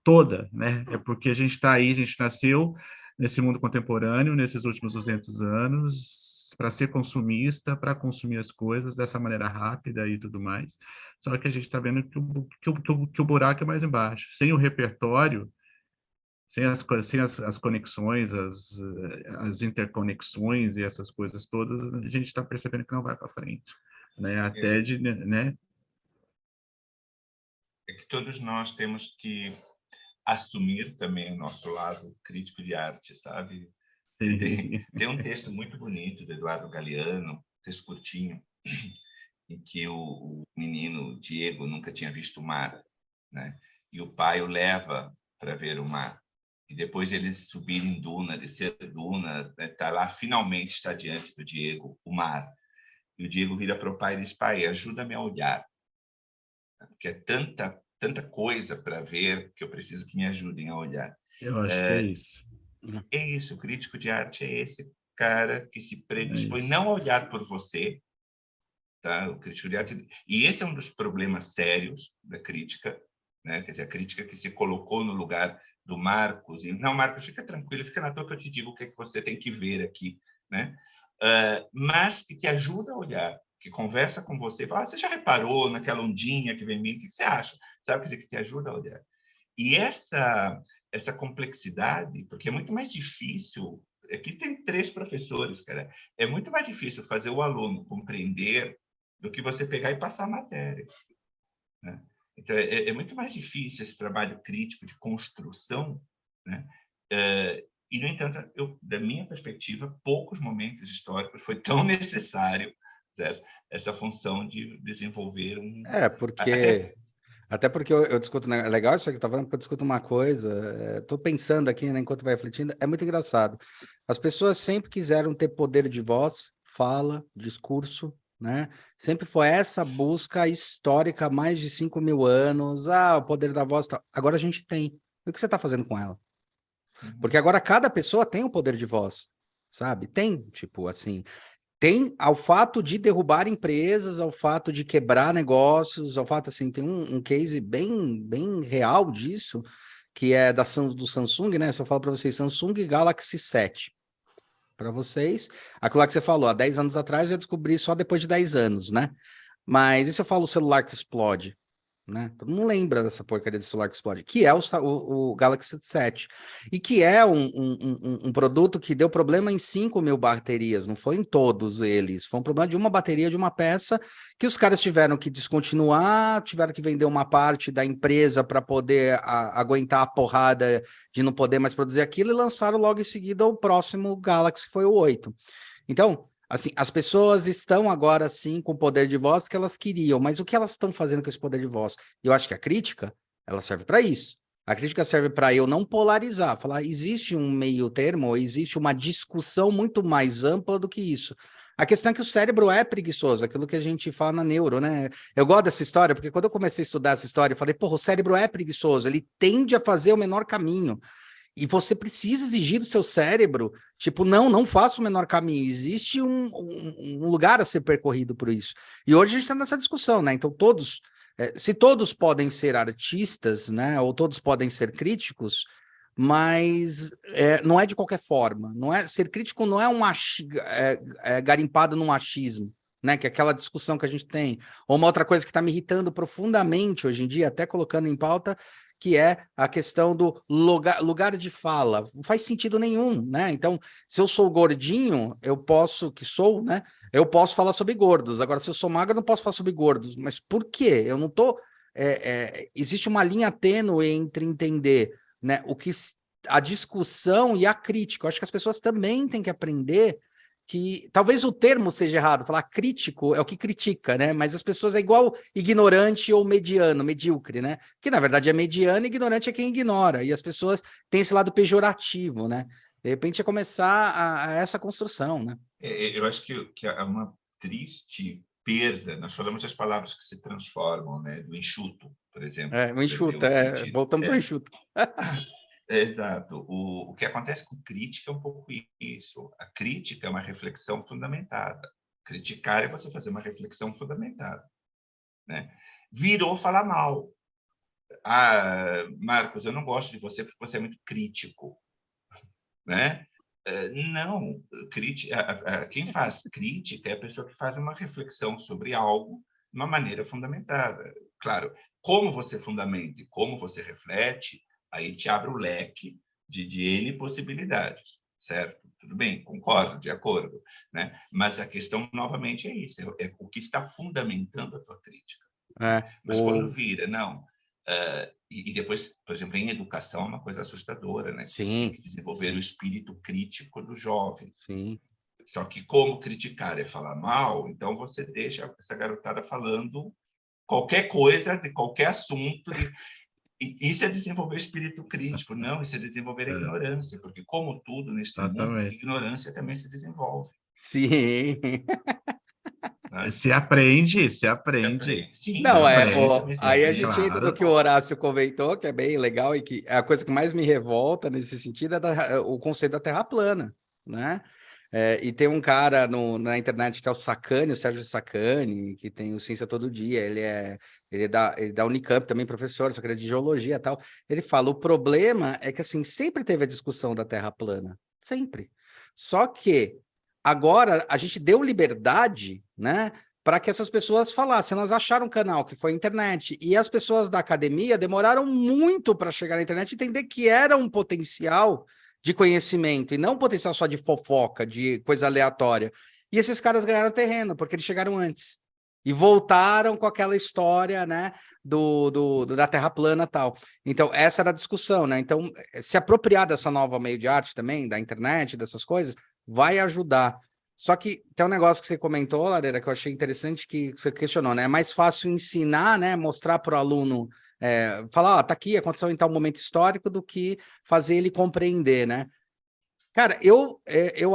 toda, né? É porque a gente está aí, a gente nasceu nesse mundo contemporâneo, nesses últimos 200 anos, para ser consumista, para consumir as coisas dessa maneira rápida e tudo mais. Só que a gente está vendo que o buraco é mais embaixo. Sem o repertório, sem as conexões, as interconexões e essas coisas todas, a gente está percebendo que não vai para frente, né? Até de, né? É que todos nós temos que assumir também o nosso lado crítico de arte, sabe? Tem um texto muito bonito do Eduardo Galeano, texto curtinho, em que o menino Diego nunca tinha visto o mar, né? E o pai o leva para ver o mar. E depois de eles subirem duna, descer duna, né, tá lá, finalmente está diante do Diego o mar. E o Diego vira para o pai e diz: pai, ajuda-me a olhar, porque é tanta coisa para ver que eu preciso que me ajudem a olhar. Eu acho que é isso. É isso, o crítico de arte é esse cara que se predispõe É não a olhar por você, tá? O crítico de arte, e esse é um dos problemas sérios da crítica, né? Quer dizer, a crítica que se colocou no lugar do Marcos, e não, Marcos, fica tranquilo, fica na tua que eu te digo o que é que você tem que ver aqui, né? Mas que te ajuda a olhar, que conversa com você, fala: você já reparou naquela ondinha que vem vindo? O que você acha? Sabe, quer dizer, que te ajuda a olhar. E essa complexidade, porque é muito mais difícil. Aqui tem 3 professores, cara. É muito mais difícil fazer o aluno compreender do que você pegar e passar a matéria, né? Então, é muito mais difícil esse trabalho crítico de construção, né? E, no entanto, da minha perspectiva, poucos momentos históricos foi tão necessário, certo? Essa função de desenvolver porque até porque eu discuto, né? É legal isso que você está falando, porque eu discuto uma coisa, estou pensando aqui, né, enquanto vai refletindo, é muito engraçado. As pessoas sempre quiseram ter poder de voz, fala, discurso, né? Sempre foi essa busca histórica há mais de 5.000 anos. Ah, o poder da voz. Tal. Agora a gente tem. E o que você está fazendo com ela? Porque agora cada pessoa tem o poder de voz, sabe? Tem, tipo, assim. Tem ao fato de derrubar empresas, ao fato de quebrar negócios, ao fato, assim, tem um case bem real disso, que é do Samsung, né? Se eu falo para vocês, Samsung Galaxy 7. Para vocês, aquilo lá que você falou, há 10 anos atrás, eu descobri só depois de 10 anos, né? Mas e se eu falo o celular que explode? Né? Todo mundo lembra dessa porcaria de celular que explode, que é o Galaxy 7, e que é um produto que deu problema em 5.000 baterias, não foi em todos eles, foi um problema de uma bateria de uma peça que os caras tiveram que descontinuar, tiveram que vender uma parte da empresa para poder aguentar a porrada de não poder mais produzir aquilo, e lançaram logo em seguida o próximo Galaxy, que foi o 8. Então, assim, as pessoas estão agora sim com o poder de voz que elas queriam, mas o que elas estão fazendo com esse poder de voz? Eu acho que a crítica, ela serve para isso. A crítica serve para eu não polarizar, falar, existe um meio termo, existe uma discussão muito mais ampla do que isso. A questão é que o cérebro é preguiçoso, aquilo que a gente fala na neuro, né? Eu gosto dessa história, porque quando eu comecei a estudar essa história, eu falei, porra, o cérebro é preguiçoso, ele tende a fazer o menor caminho. E você precisa exigir do seu cérebro, tipo, não faça o menor caminho. Existe um lugar a ser percorrido por isso. E hoje a gente está nessa discussão, né? Então, se todos podem ser artistas, né? Ou todos podem ser críticos, mas não é de qualquer forma. Não é, ser crítico não é garimpado num achismo, né? Que é aquela discussão que a gente tem. Ou uma outra coisa que está me irritando profundamente hoje em dia, até colocando em pauta, que é a questão do lugar de fala. Não faz sentido nenhum, né? Então, se eu sou gordinho, né? Eu posso falar sobre gordos. Agora, se eu sou magro, eu não posso falar sobre gordos. Mas por quê? Eu não tô... existe uma linha tênue entre entender, né, a discussão e a crítica. Eu acho que as pessoas também têm que aprender que talvez o termo seja errado, falar crítico é o que critica, né? Mas as pessoas é igual ignorante ou mediano, medíocre, né? Que na verdade é mediano e ignorante é quem ignora. E as pessoas têm esse lado pejorativo, né? De repente é começar a essa construção, né? Eu acho que é uma triste perda. Nós falamos das palavras que se transformam, né? Do enxuto, por exemplo. O enxuto, Perdeu o sentido. voltamos ao enxuto. Exato. O que acontece com crítica é um pouco isso. A crítica é uma reflexão fundamentada. Criticar é você fazer uma reflexão fundamentada, né? Virou falar mal. Ah, Marcos, eu não gosto de você porque você é muito crítico, né? Não, quem faz crítica é a pessoa que faz uma reflexão sobre algo de uma maneira fundamentada. Claro, como você fundamenta e como você reflete, aí te abre o leque de N possibilidades, certo? Tudo bem, concordo, de acordo, né? Mas a questão, novamente, é isso, é o que está fundamentando a tua crítica. Mas quando vira, não... e depois, por exemplo, em educação é uma coisa assustadora, né? Você tem que desenvolver o espírito crítico do jovem. Sim. Só que como criticar é falar mal, então você deixa essa garotada falando qualquer coisa, de qualquer assunto. E isso é desenvolver espírito crítico. Não, isso é desenvolver a ignorância, porque como tudo neste mundo, ignorância também se desenvolve. Sim. Se aprende. Sim, não, aí a gente entra no que o Horácio comentou, que é bem legal, e que a coisa que mais me revolta nesse sentido é o conceito da Terra plana, né? E tem um cara na internet que é o Sacani, o Sérgio Sacani, que tem o Ciência Todo Dia, ele é da Unicamp também, professor, só que ele é de geologia e tal. Ele fala, o problema é que, assim, sempre teve a discussão da Terra plana, sempre. Só que agora a gente deu liberdade, né, para que essas pessoas falassem. Elas acharam um canal que foi a internet, e as pessoas da academia demoraram muito para chegar na internet e entender que era um potencial de conhecimento, e não um potencial só de fofoca, de coisa aleatória. E esses caras ganharam terreno, porque eles chegaram antes. E voltaram com aquela história, né, da Terra plana e tal. Então, essa era a discussão, né? Então, se apropriar dessa nova meio de arte também, da internet, dessas coisas, vai ajudar. Só que tem um negócio que você comentou, Lareira, que eu achei interessante, que você questionou, né? É mais fácil ensinar, né? Mostrar para o aluno, falar, ó, tá aqui, aconteceu em tal momento histórico, do que fazer ele compreender, né? Cara, eu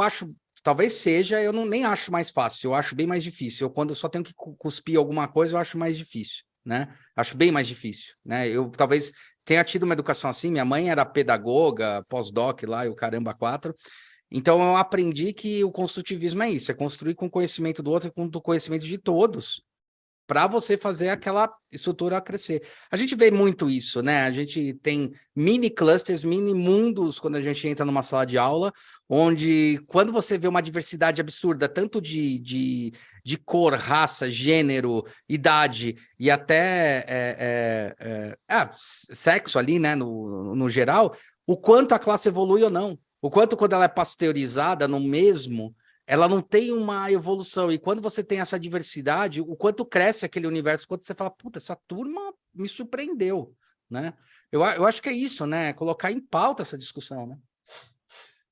acho Talvez seja, eu não, nem acho mais fácil, eu acho bem mais difícil. Quando eu só tenho que cuspir alguma coisa, eu acho mais difícil, né? Acho bem mais difícil, né? Eu talvez tenha tido uma educação assim, minha mãe era pedagoga, pós-doc lá, e o caramba quatro. Então eu aprendi que o construtivismo é isso, é construir com o conhecimento do outro e com o conhecimento de todos, para você fazer aquela estrutura crescer. A gente vê muito isso, né? A gente tem mini clusters, mini mundos quando a gente entra numa sala de aula, onde quando você vê uma diversidade absurda, tanto de cor, raça, gênero, idade e até sexo ali, né? No geral, o quanto a classe evolui ou não. O quanto quando ela é pasteurizada no mesmo, ela não tem uma evolução. E quando você tem essa diversidade, o quanto cresce aquele universo, quando você fala, puta, essa turma me surpreendeu, né? Eu acho que é isso, né? Colocar em pauta essa discussão, né?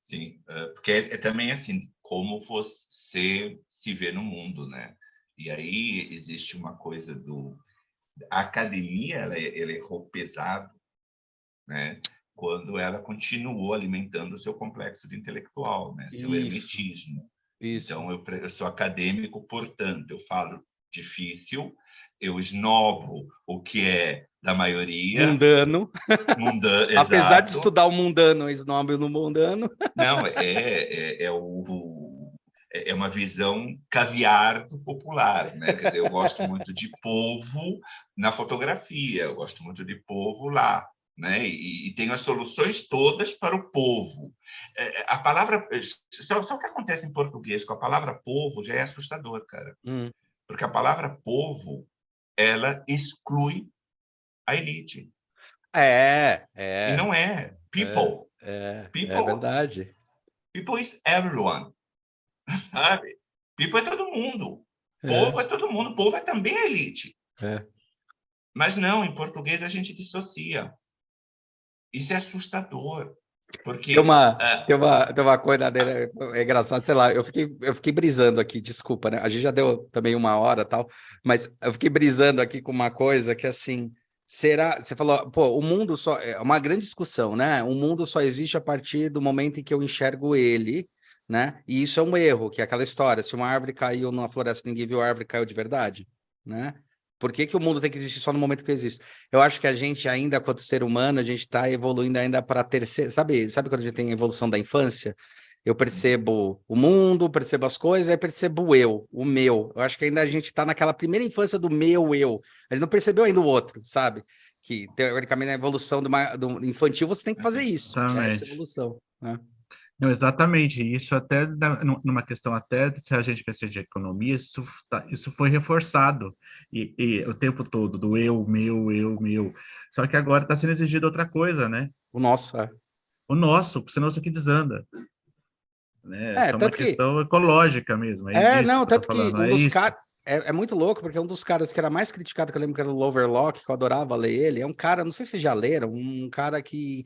Sim, porque é também assim, como você se vê no mundo, né? E aí existe uma coisa do... A academia, ela errou pesado, né? Quando ela continuou alimentando o seu complexo de intelectual, né? Seu hermetismo. Isso. Então, eu sou acadêmico, portanto, eu falo difícil, eu esnobo o que é da maioria. Mundano. Apesar de Exato. estudar o mundano, eu esnobo no mundano. Não, é uma visão caviar do popular, né? Quer dizer, eu gosto muito de povo na fotografia, eu gosto muito de povo lá, né? E tenho as soluções todas para o povo. A palavra... Só o que acontece em português com a palavra povo já é assustador, cara. Porque a palavra povo, ela exclui a elite. E não é. People. É verdade. People is everyone. Sabe? People é todo mundo. Povo é todo mundo. Povo é também a elite. Mas não, em português a gente dissocia. Isso é assustador. Porque... Tem uma coisa dele, é engraçado, sei lá, eu fiquei brisando aqui, desculpa, né? A gente já deu também 1 hora e tal, mas eu fiquei brisando aqui com uma coisa que, assim, será... Você falou, pô, o mundo só... É uma grande discussão, né? O mundo só existe a partir do momento em que eu enxergo ele, né? E isso é um erro, que é aquela história, se uma árvore caiu numa floresta e ninguém viu a árvore, caiu de verdade, né? Por que que o mundo tem que existir só no momento que existe? Eu acho que a gente ainda, quanto ser humano, a gente está evoluindo ainda para a terceira... Sabe quando a gente tem a evolução da infância? Eu percebo o mundo, percebo as coisas, aí percebo o eu, o meu. Eu acho que ainda a gente está naquela primeira infância do meu eu. A gente não percebeu ainda o outro, sabe? Que, teoricamente, na evolução do infantil, você tem que fazer isso. Que é essa evolução, né? Não, exatamente. Isso até numa questão até se a gente pensa de economia, isso foi reforçado e o tempo todo do eu, meu. Só que agora está sendo exigido outra coisa, né? O nosso, O nosso, senão isso aqui desanda. Né? Isso é uma tanto que... questão ecológica mesmo. É isso não, que eu tanto tô que falando. um dos caras... É muito louco, porque um dos caras que era mais criticado, que eu lembro que era o Loverlock, que eu adorava ler ele, é um cara, não sei se vocês já leram, um cara que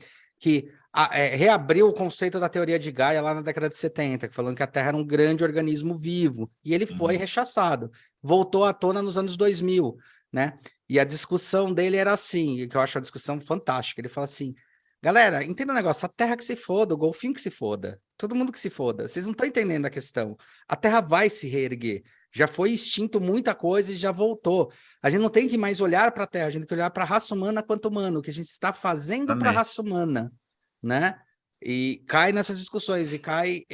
reabriu o conceito da teoria de Gaia lá na década de 70, falando que a Terra era um grande organismo vivo, e ele foi rechaçado, voltou à tona nos anos 2000, né? E a discussão dele era assim, que eu acho uma discussão fantástica, ele fala assim, galera, entenda o negócio, a Terra que se foda, o golfinho que se foda, todo mundo que se foda, vocês não estão entendendo a questão, a Terra vai se reerguer, já foi extinto muita coisa e já voltou. A gente não tem que mais olhar para a Terra, a gente tem que olhar para a raça humana quanto humano, o que a gente está fazendo para a raça humana, né? E cai nessas discussões, e cai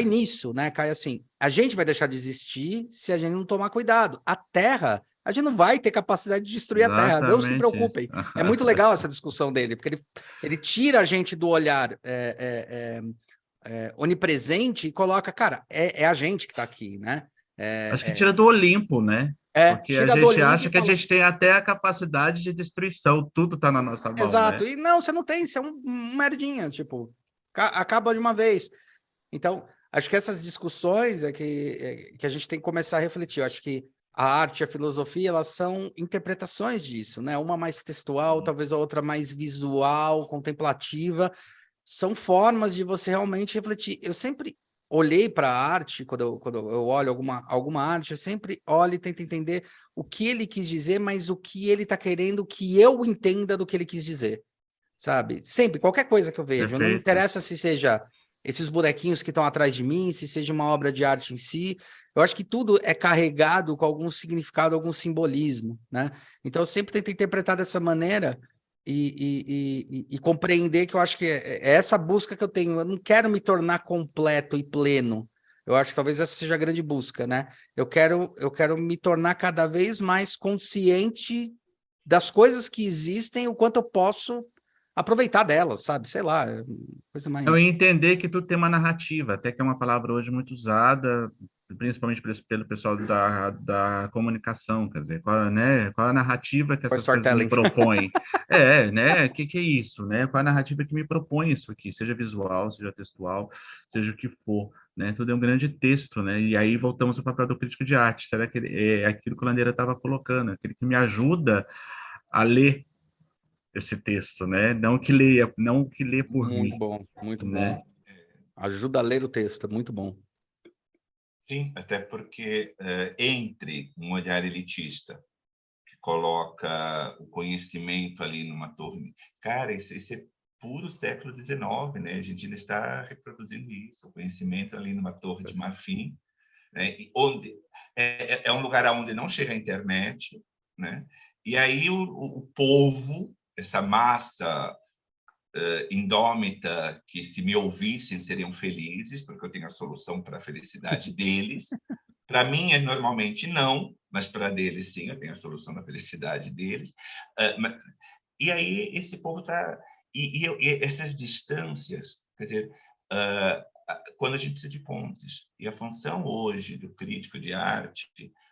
nisso, né? Cai assim, a gente vai deixar de existir se a gente não tomar cuidado. A Terra, a gente não vai ter capacidade de destruir a Terra, não se preocupem. É muito legal essa discussão dele, porque ele tira a gente do olhar onipresente e coloca, cara, é a gente que está aqui, né? Acho que tira do Olimpo, né? Porque a gente acha que a gente tem até a capacidade de destruição, tudo está na nossa mão, exato, né? E não, você não tem, você é um merdinha, tipo, acaba de uma vez. Então, acho que essas discussões é que a gente tem que começar a refletir. Eu acho que a arte e a filosofia, elas são interpretações disso, né? Uma mais textual, talvez a outra mais visual, contemplativa. São formas de você realmente refletir. Eu sempre olhei para a arte, quando eu olho alguma arte, eu sempre olho e tento entender o que ele quis dizer, mas o que ele está querendo que eu entenda do que ele quis dizer, sabe? Sempre, qualquer coisa que eu vejo, não Perfeito. interessa se seja esses bonequinhos que estão atrás de mim, se seja uma obra de arte em si. Eu acho que tudo é carregado com algum significado, algum simbolismo, né? Então, eu sempre tento interpretar dessa maneira e compreender que eu acho que é essa busca que eu tenho. Eu não quero me tornar completo e pleno. Eu acho que talvez essa seja a grande busca, né? Eu quero me tornar cada vez mais consciente das coisas que existem, o quanto eu posso aproveitar delas, sabe? Sei lá, coisa Então, mais... entender que tudo tem uma narrativa, até que é uma palavra hoje muito usada, principalmente pelo pessoal da comunicação, quer dizer, qual a narrativa que Qual essas coisas me storytelling? propõem? Né? O que é isso, né? Qual a narrativa que me propõe isso aqui, seja visual, seja textual, seja o que for, né? Tudo é um grande texto, né? E aí voltamos ao papel do crítico de arte. Será que é aquilo que o Landeira estava colocando, aquele que me ajuda a ler esse texto, né? Não que lê por Muito mim, bom, muito né? bom. Ajuda a ler o texto, é muito bom. Sim, até porque entre um olhar elitista que coloca o conhecimento ali numa torre, cara, isso é puro século XIX, né? A gente ainda está reproduzindo isso, o conhecimento ali numa torre de marfim, né? E onde é um lugar onde não chega a internet, né? E aí o povo, essa massa indômita, que se me ouvissem seriam felizes, porque eu tenho a solução para a felicidade deles. Para mim, normalmente não, mas para deles, sim, eu tenho a solução da felicidade deles. E aí, esse povo está... E essas distâncias, quer dizer, quando a gente precisa de pontes, e a função hoje do crítico de arte,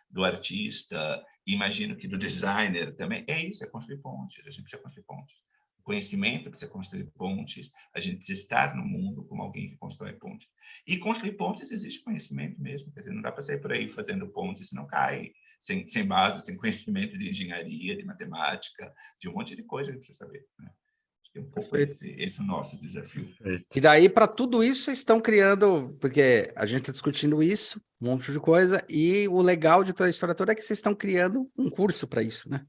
do artista, imagino que do designer também, é isso, é construir pontes, a gente precisa construir pontes. O conhecimento precisa construir pontes, a gente precisa estar no mundo como alguém que constrói pontes. E construir pontes exige conhecimento mesmo, quer dizer, não dá para sair por aí fazendo pontes, senão cai, sem base, sem conhecimento de engenharia, de matemática, de um monte de coisa que precisa saber, né? Acho que é um pouco Perfeito. esse o nosso desafio. Perfeito. E daí, para tudo isso, vocês estão criando, porque a gente está discutindo isso, um monte de coisa, e o legal de toda a história toda é que vocês estão criando um curso para isso, né?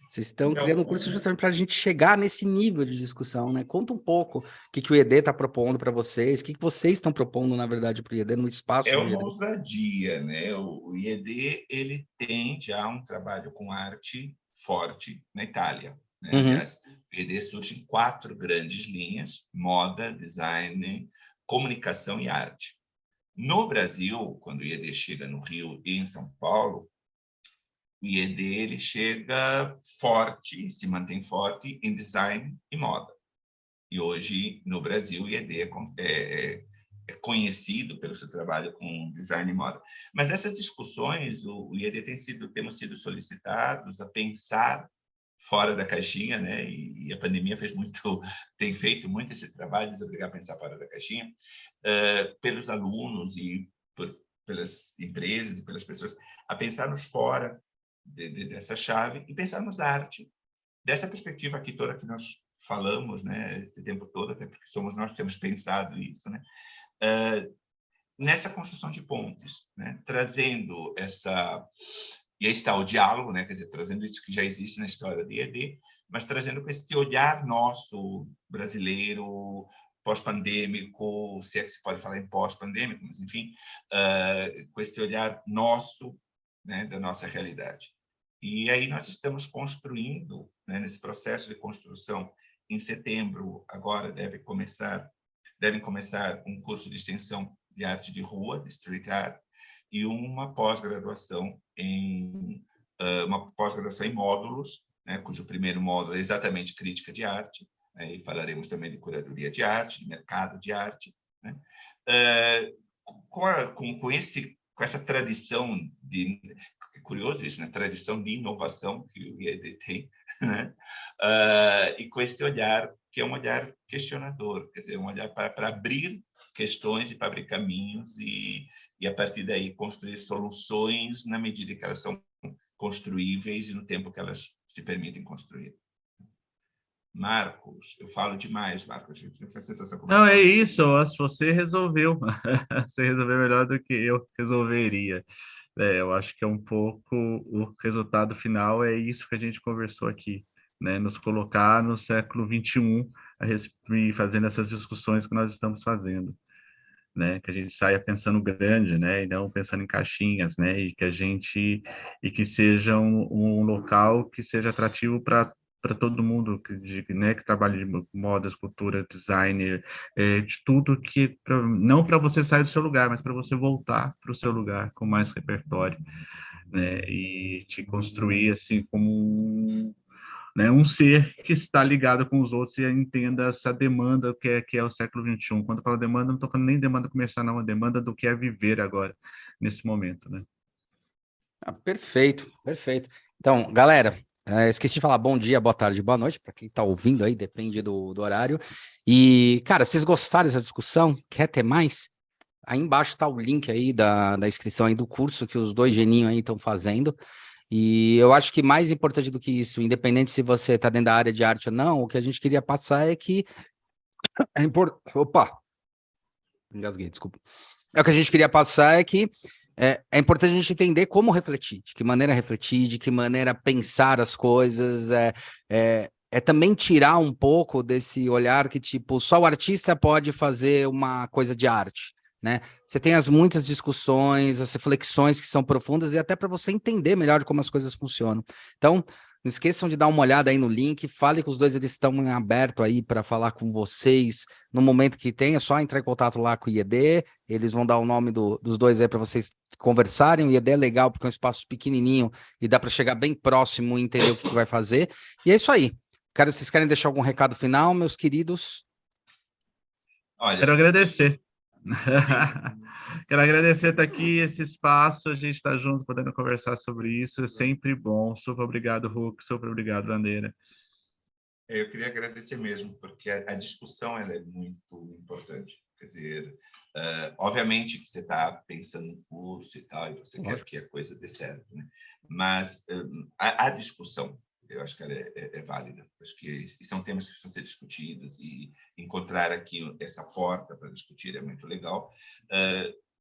Vocês estão criando um curso justamente para a gente chegar nesse nível de discussão, né? Conta um pouco o que o IED está propondo para vocês, o que vocês estão propondo, na verdade, para o IED, no espaço É do uma IED. ousadia, né? O IED ele tem já um trabalho com arte forte na Itália, né? Uhum. Aliás, o IED surge em 4 grandes linhas: moda, design, comunicação e arte. No Brasil, quando o IED chega no Rio e em São Paulo, o IED ele chega forte, se mantém forte em design e moda. E hoje, no Brasil, o IED é conhecido pelo seu trabalho com design e moda. Mas nessas discussões, o IED temos sido solicitados a pensar fora da caixinha, né? E a pandemia tem feito muito esse trabalho de obrigar a pensar fora da caixinha, pelos alunos e pelas empresas e pelas pessoas, a pensarmos fora dessa chave e pensarmos arte dessa perspectiva aqui toda que nós falamos, né, esse tempo todo, até porque somos nós que temos pensado isso, né, nessa construção de pontes, né, trazendo essa... E aí está o diálogo, né, quer dizer, trazendo isso que já existe na história do IED, mas trazendo com esse olhar nosso, brasileiro, pós-pandêmico, se é que se pode falar em pós-pandêmico, mas enfim, com esse olhar nosso, né, da nossa realidade. E aí nós estamos construindo, né, nesse processo de construção. Em setembro, agora, devem começar um curso de extensão de arte de rua, de street art, e uma pós-graduação em módulos, né, cujo primeiro módulo é exatamente crítica de arte, né, e falaremos também de curadoria de arte, de mercado de arte, né, com essa tradição de... É curioso isso, né? Tradição de inovação que o IED tem, né? E com esse olhar, que é um olhar questionador, quer dizer, um olhar para abrir questões e para abrir caminhos e a partir daí construir soluções na medida que elas são construíveis e no tempo que elas se permitem construir. Marcos, eu falo demais, Marcos. Não, é isso, você resolveu. Você resolveu melhor do que eu resolveria. Eu acho que é um pouco o resultado final, é isso que a gente conversou aqui, né? Nos colocar no século XXI e fazendo essas discussões que nós estamos fazendo. né? Que a gente saia pensando grande, né? E não pensando em caixinhas, né? E que seja um local que seja atrativo para todo mundo né, que trabalha de moda, escultura, designer, de tudo que não para você sair do seu lugar, mas para você voltar para o seu lugar com mais repertório, né? E te construir assim como né, um ser que está ligado com os outros e entenda essa demanda que é o século XXI. Quando eu falo demanda, não estou falando nem demanda comercial, não, é demanda do que é viver agora, nesse momento, né? Perfeito, perfeito. Então, galera, esqueci de falar bom dia, boa tarde, boa noite, para quem está ouvindo aí, depende do horário. E, cara, vocês gostaram dessa discussão? Quer ter mais? Aí embaixo está o link aí da inscrição aí do curso que os dois geninhos aí estão fazendo. E eu acho que mais importante do que isso, independente se você está dentro da área de arte ou não, o que a gente queria passar é que é importante. Opa! Engasguei, desculpa. O que a gente queria passar é que é importante a gente entender como refletir, de que maneira refletir, de que maneira pensar as coisas, é também tirar um pouco desse olhar que, tipo, só o artista pode fazer uma coisa de arte, né? Você tem muitas discussões, as reflexões que são profundas e até para você entender melhor como as coisas funcionam. Então, não esqueçam de dar uma olhada aí no link, fale com os dois, eles estão em aberto aí para falar com vocês no momento que tem, é só entrar em contato lá com o IED, eles vão dar o nome dos dois aí para vocês conversarem. O IED é legal porque é um espaço pequenininho e dá para chegar bem próximo e entender o que vai fazer. E é isso aí. Vocês querem deixar algum recado final, meus queridos? Olha, quero agradecer. Quero agradecer estar aqui, esse espaço, a gente está junto, podendo conversar sobre isso, é sempre bom. Super obrigado, Hulk, super obrigado, Bandeira. Eu queria agradecer mesmo, porque a discussão ela é muito importante. Quer dizer, obviamente que você está pensando no curso e tal, e você quer que a coisa dê certo, né? Mas a discussão, eu acho que ela é válida. Acho que são temas que precisam ser discutidos e encontrar aqui essa porta para discutir é muito legal.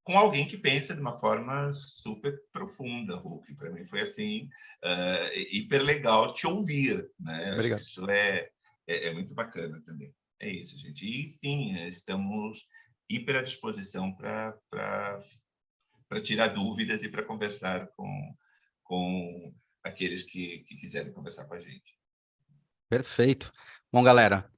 Com alguém que pensa de uma forma super profunda, Hulk. Para mim foi assim, hiper legal te ouvir, né? Obrigado. Acho que isso é muito bacana também. É isso, gente. E sim, estamos hiper à disposição para tirar dúvidas e para conversar com aqueles que quiserem conversar com a gente. Perfeito. Bom, galera,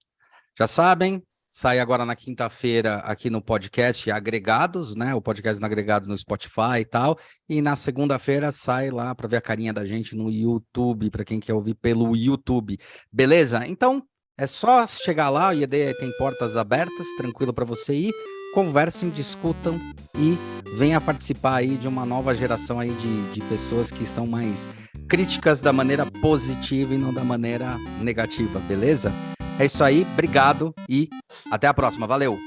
já sabem, sai agora na quinta-feira aqui no podcast Agregados, né? O podcast no Agregados no Spotify e tal. E na segunda-feira sai lá para ver a carinha da gente no YouTube, para quem quer ouvir pelo YouTube. Beleza? Então, é só chegar lá, o IED tem portas abertas, tranquilo para você ir. Conversem, discutam e venha participar aí de uma nova geração aí de pessoas que são mais críticas da maneira positiva e não da maneira negativa, beleza? É isso aí, obrigado e até a próxima, valeu!